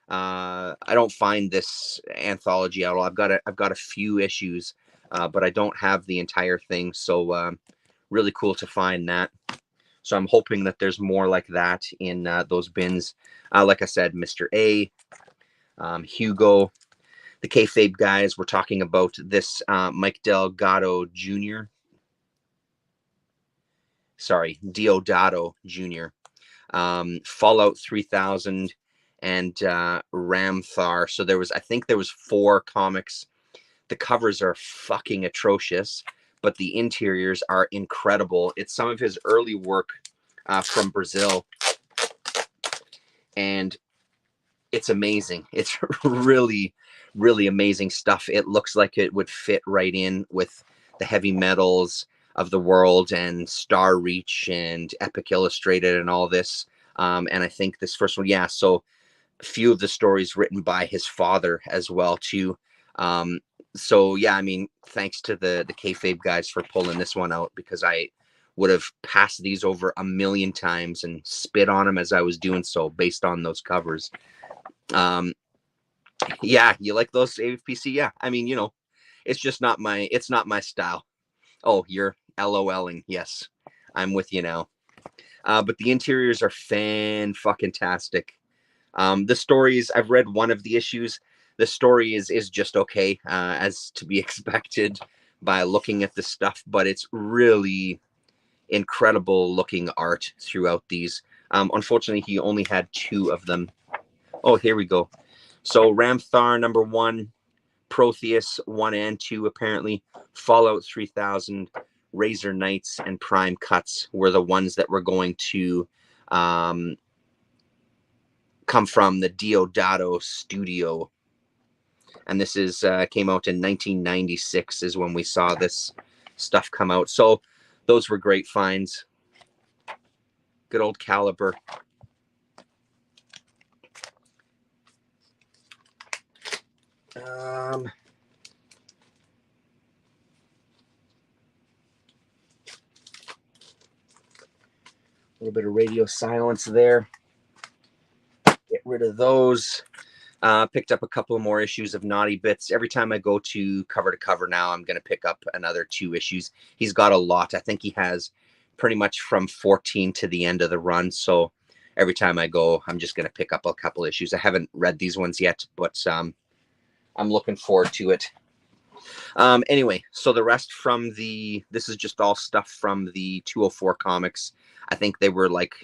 this anthology at all. I've got a few issues, but I don't have the entire thing. So really cool to find that. So I'm hoping that there's more like that in those bins. Like I said, Mr. A, Hugo, the Kayfabe guys. We're talking about this Mike Delgado Jr. Sorry, Deodato Jr. Fallout 3000 and Ramthar. So I think there was 4 comics. The covers are fucking atrocious, but the interiors are incredible. It's some of his early work from Brazil, and it's amazing. It's really, really amazing stuff. It looks like it would fit right in with the heavy metals of the world and Star Reach and Epic Illustrated and all this. And I think this first one, yeah, so a few of the stories written by his father as well too. So yeah, I mean, thanks to the Kayfabe guys for pulling this one out, because I would have passed these over a million times and spit on them as I was doing so based on those covers. Yeah, you like those AFPC? Yeah, I mean, it's just not it's not my style. Oh, you're LOLing. Yes, I'm with you now. But the interiors are fan-fucking-tastic. The stories, I've read one of the issues. The story is just okay, as to be expected by looking at the stuff, but it's really incredible looking art throughout these. Unfortunately, he only had 2 of them. Oh, here we go. So Ramthar #1, Protheus 1 and 2, apparently. Fallout 3000, Razor Knights, and Prime Cuts were the ones that were going to come from the Deodato studio. And this is came out in 1996 is when we saw this stuff come out. So those were great finds. Good old Caliber. A little bit of radio silence there. Get rid of those. Picked up a couple more issues of Naughty Bits. Every time I go to cover now, I'm going to pick up another 2 issues. He's got a lot. I think he has pretty much from 14 to the end of the run. So every time I go, I'm just going to pick up a couple issues. I haven't read these ones yet, but I'm looking forward to it. Anyway, so the rest from this is just all stuff from the 204 comics. I think they were like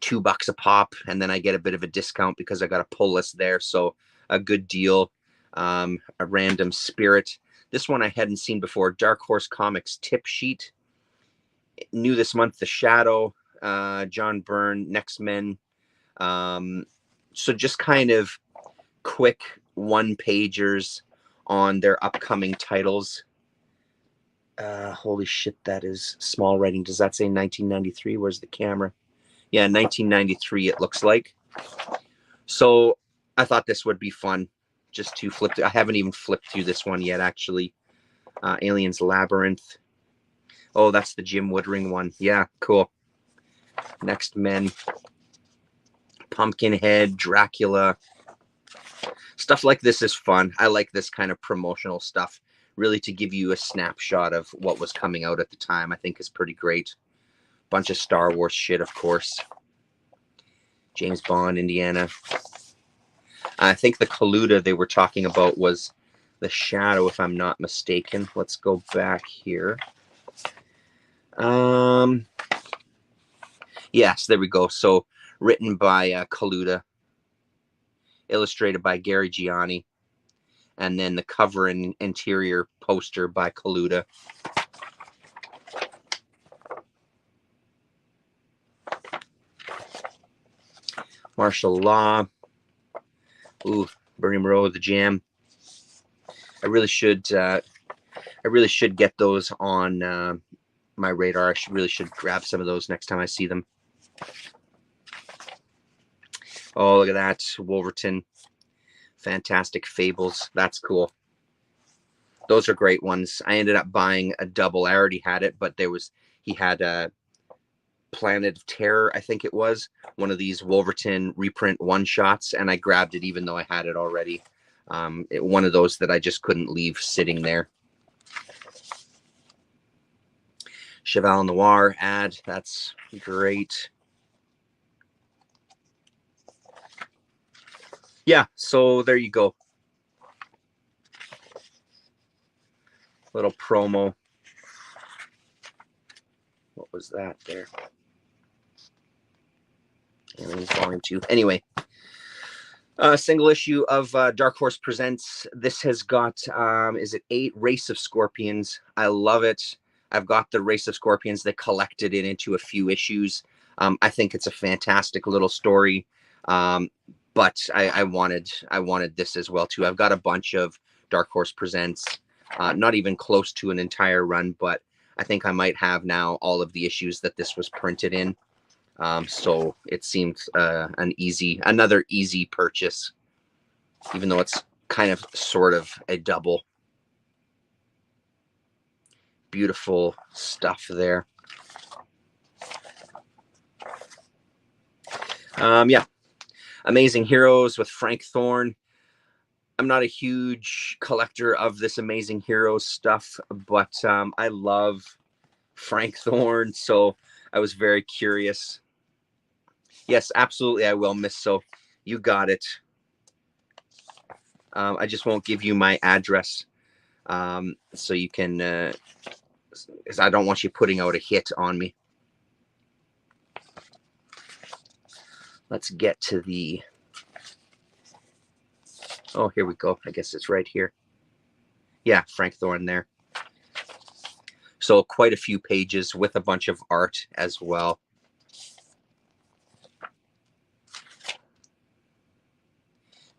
$2 a pop, and then I get a bit of a discount because I got a pull list there, so a good deal. A random Spirit. This one I hadn't seen before. Dark Horse Comics tip sheet. New this month, The Shadow, John Byrne, Next Men. So just kind of quick 1-pagers on their upcoming titles. Holy shit, that is small writing. Does that say 1993? Where's the camera? Yeah, 1993 it looks like. So I thought this would be fun just to flip. I haven't even flipped through this one yet, actually. Aliens Labyrinth. Oh, that's the Jim Woodring one. Yeah, cool. Next Men. Pumpkinhead, Dracula. Stuff like this is fun. I like this kind of promotional stuff. Really to give you a snapshot of what was coming out at the time, I think is pretty great. Bunch of Star Wars shit, of course. James Bond, Indiana. I think the Kaluta they were talking about was The Shadow, if I'm not mistaken. Let's go back here. Yes, there we go. So written by Kaluta, illustrated by Gary Gianni, and then the cover and interior poster by Kaluta. Martial Law. Ooh, Bernie Moreau, The Jam. I really should get those on my radar. I really should grab some of those next time I see them. Oh, look at that. Wolverton. Fantastic Fables. That's cool. Those are great ones. I ended up buying a double. I already had it, but he had a Planet of Terror, I think it was, one of these Wolverton reprint one-shots, and I grabbed it even though I had it already. One of those that I just couldn't leave sitting there. Cheval Noir ad. That's great. Yeah, so there you go. Little promo. What was that there? Aliens Volume 2. Anyway, single issue of Dark Horse Presents. This has got, is it 8 Race of Scorpions? I love it. I've got the Race of Scorpions. They collected it into a few issues. I think it's a fantastic little story. But I wanted this as well too. I've got a bunch of Dark Horse Presents, not even close to an entire run, but I think I might have now all of the issues that this was printed in. So it seemed another easy purchase, even though it's kind of sort of a double. Beautiful stuff there. Yeah. Amazing Heroes with Frank Thorne. I'm not a huge collector of this Amazing Heroes stuff, but I love Frank Thorne, so I was very curious. Yes, absolutely, I will, Miss So. You got it. I just won't give you my address, so you can, because I don't want you putting out a hit on me. Let's get to the. Oh, here we go. I guess it's right here. Yeah, Frank Thorne there. So quite a few pages with a bunch of art as well.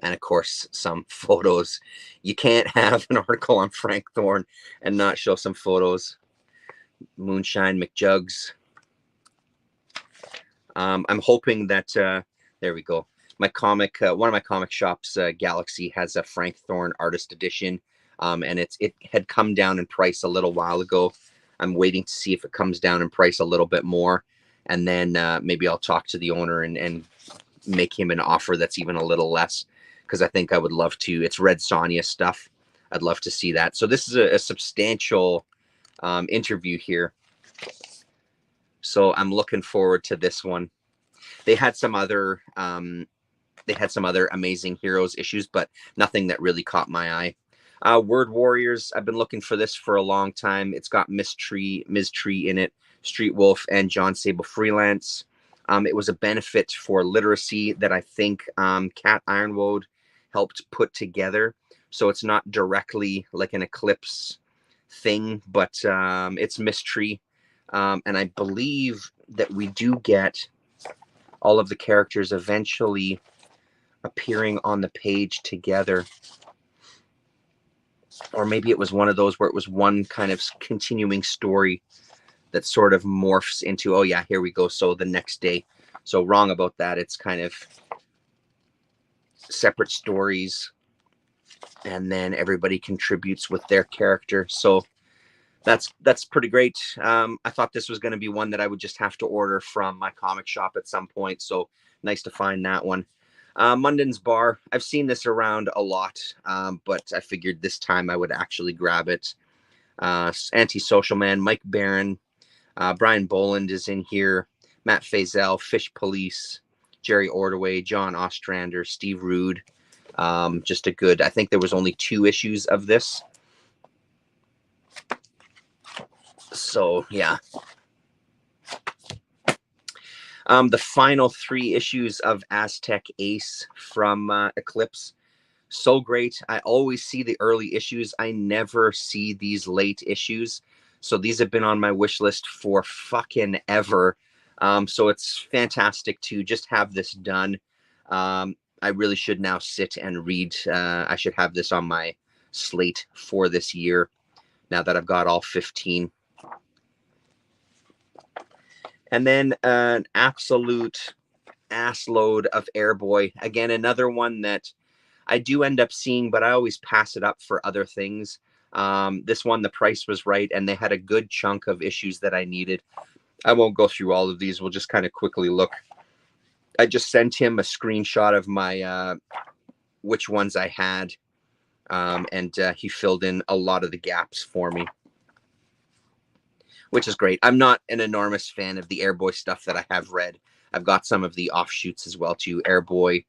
And of course, some photos. You can't have an article on Frank Thorne and not show some photos. Moonshine McJugs. I'm hoping that, there we go. My comic, one of my comic shops, Galaxy, has a Frank Thorne artist edition. And it had come down in price a little while ago. I'm waiting to see if it comes down in price a little bit more. And then maybe I'll talk to the owner and make him an offer that's even a little less, because I think I would love to. It's Red Sonja stuff. I'd love to see that. So this is a substantial interview here. So I'm looking forward to this one. They had some other Amazing Heroes issues, but nothing that really caught my eye. Word Warriors, I've been looking for this for a long time. It's got Ms. Tree in it, Street Wolf, and John Sable Freelance. It was a benefit for literacy that I think Cat Ironwood helped put together. So it's not directly like an Eclipse thing, but it's Mystery. And I believe that we do get all of the characters eventually appearing on the page together. Or maybe it was one of those where it was one kind of continuing story that sort of morphs into, oh yeah, here we go. So the next day. So wrong about that. It's kind of separate stories, and then everybody contributes with their character. So that's pretty great. I thought this was going to be one that I would just have to order from my comic shop at some point. So nice to find that one. Munden's Bar. I've seen this around a lot, but I figured this time I would actually grab it. Anti-Social Man, Mike Barron, Brian Boland is in here, Matt Faisal, Fish Police, Jerry Ordway, John Ostrander, Steve Rude. Just a good, I think there was only 2 issues of this. So, yeah. The final 3 issues of Aztec Ace from Eclipse. So great. I always see the early issues. I never see these late issues. So these have been on my wish list for fucking ever. So it's fantastic to just have this done. I really should now sit and read. I should have this on my slate for this year now that I've got all 15. And then an absolute assload of Airboy. Again, another one that I do end up seeing, but I always pass it up for other things. This one, the price was right, and they had a good chunk of issues that I needed. I won't go through all of these. We'll just kind of quickly look. I just sent him a screenshot of my which ones I had, and he filled in a lot of the gaps for me, which is great. I'm not an enormous fan of the Airboy stuff that I have read. I've got some of the offshoots as well too. Airboy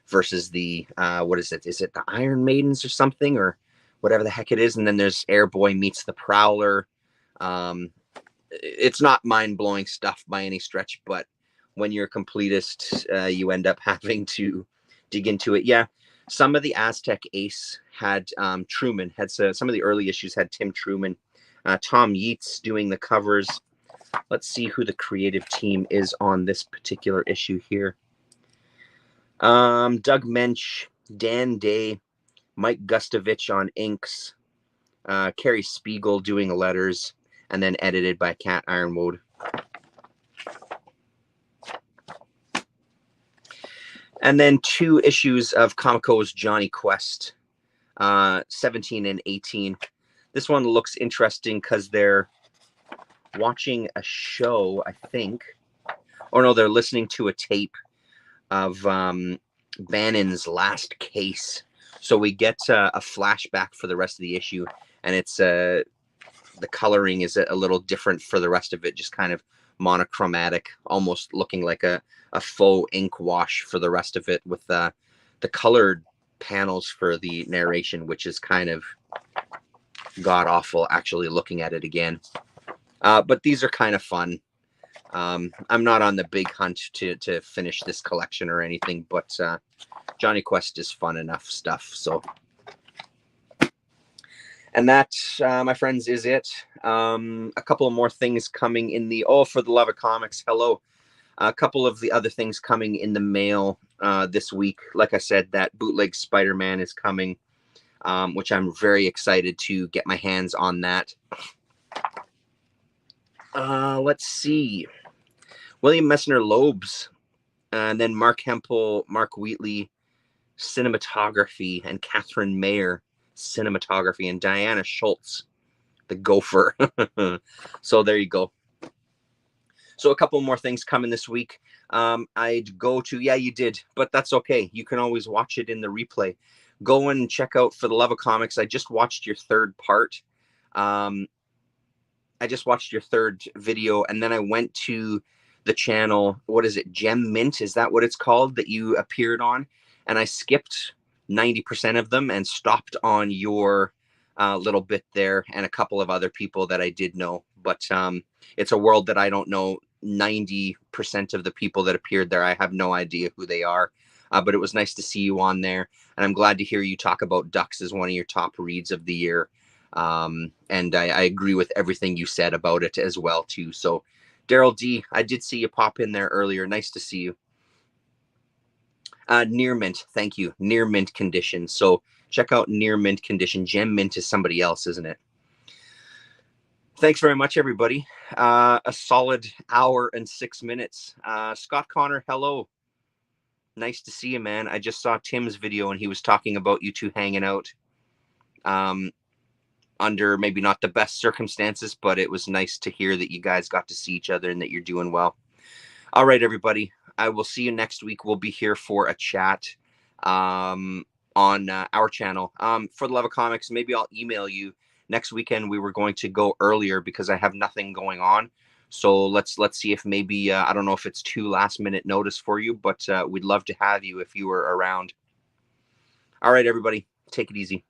versus the what is it? Is it the Iron Maidens or something, or whatever the heck it is? And then there's Airboy meets the Prowler. It's not mind-blowing stuff by any stretch, but when you're a completist, you end up having to dig into it. Yeah, some of the Aztec Ace had Truman. Had some of the early issues had Tim Truman. Tom Yeats doing the covers. Let's see who the creative team is on this particular issue here. Doug Mensch, Dan Day, Mike Gustovich on inks, Carrie Spiegel doing letters, and then edited by Cat Ironwood. And then 2 issues of Comico's Johnny Quest, 17 and 18. This one looks interesting because they're watching a show, I think. Or no, they're listening to a tape of Bannon's Last Case, So we get a flashback for the rest of the issue, and it's the coloring is a little different for the rest of it, just kind of monochromatic, almost looking like a faux ink wash for the rest of it, with the colored panels for the narration, which is kind of god awful actually looking at it again. But these are kind of fun. I'm not on the big hunt to finish this collection or anything, but Johnny Quest is fun enough stuff. So, and that, my friends, is it. A couple more things coming in the For the Love of Comics. Hello. A couple of the other things coming in the mail this week. Like I said, that bootleg Spider-Man is coming, which I'm very excited to get my hands on that. Let's see. William Messner Loeb's, and then Mark Hempel, Mark Wheatley cinematography, and Catherine Mayer cinematography, and Diana Schultz, the Gopher. So there you go. So a couple more things coming this week. I'd go to, yeah, you did, but that's okay. You can always watch it in the replay. Go and check out For the Love of Comics. I just watched your third part. I just watched your third video, and then I went to the channel. What is it? Gem Mint? Is that what it's called that you appeared on? And I skipped 90% of them and stopped on your little bit there, and a couple of other people that I did know. But it's a world that I don't know. 90% of the people that appeared there, I have no idea who they are. But it was nice to see you on there. And I'm glad to hear you talk about Ducks as one of your top reads of the year. And I agree with everything you said about it as well, too. So, Daryl D, I did see you pop in there earlier. Nice to see you. Near mint, thank you. Near mint condition. So check out near mint condition. Gem Mint is somebody else, isn't it? Thanks very much, everybody. A solid hour and 6 minutes. Scott Connor, hello. Nice to see you, man. I just saw Tim's video, and he was talking about you two hanging out under maybe not the best circumstances, but it was nice to hear that you guys got to see each other and that you're doing well. All right, everybody. I will see you next week. We'll be here for a chat on our channel. For the Love of Comics, maybe I'll email you. Next weekend, we were going to go earlier because I have nothing going on. So let's see if maybe, I don't know if it's too last minute notice for you, but we'd love to have you if you were around. All right, everybody, take it easy.